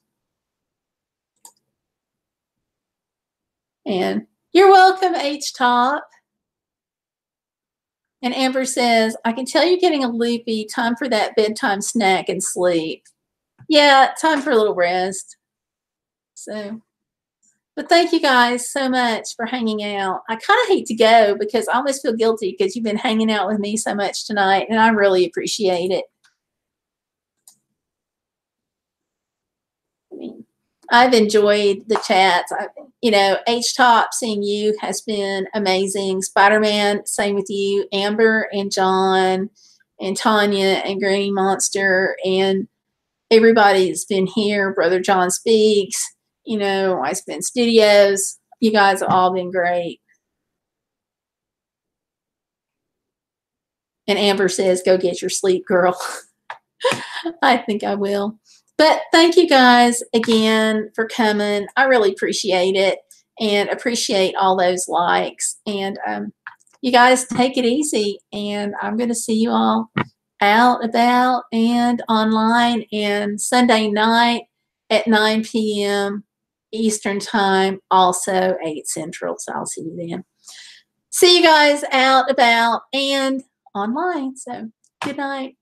And you're welcome, H-Top. And Amber says, I can tell you're getting a loopy. Time for that bedtime snack and sleep. Yeah, time for a little rest. So, but thank you guys so much for hanging out. I kind of hate to go because I almost feel guilty because you've been hanging out with me so much tonight, and I really appreciate it. I mean, I've enjoyed the chats. H-Top, seeing you has been amazing. Spider-Man, same with you. Amber and John and Tanya and Granny Monster and everybody's been here. Brother John Speaks, I Spin Studios. You guys have all been great. And Amber says, go get your sleep, girl. I think I will. But thank you guys again for coming. I really appreciate it and appreciate all those likes. And you guys take it easy. And I'm going to see you all out about and online and Sunday night at 9 p.m. Eastern Time, also 8 Central. So I'll see you then. See you guys out about and online. So good night.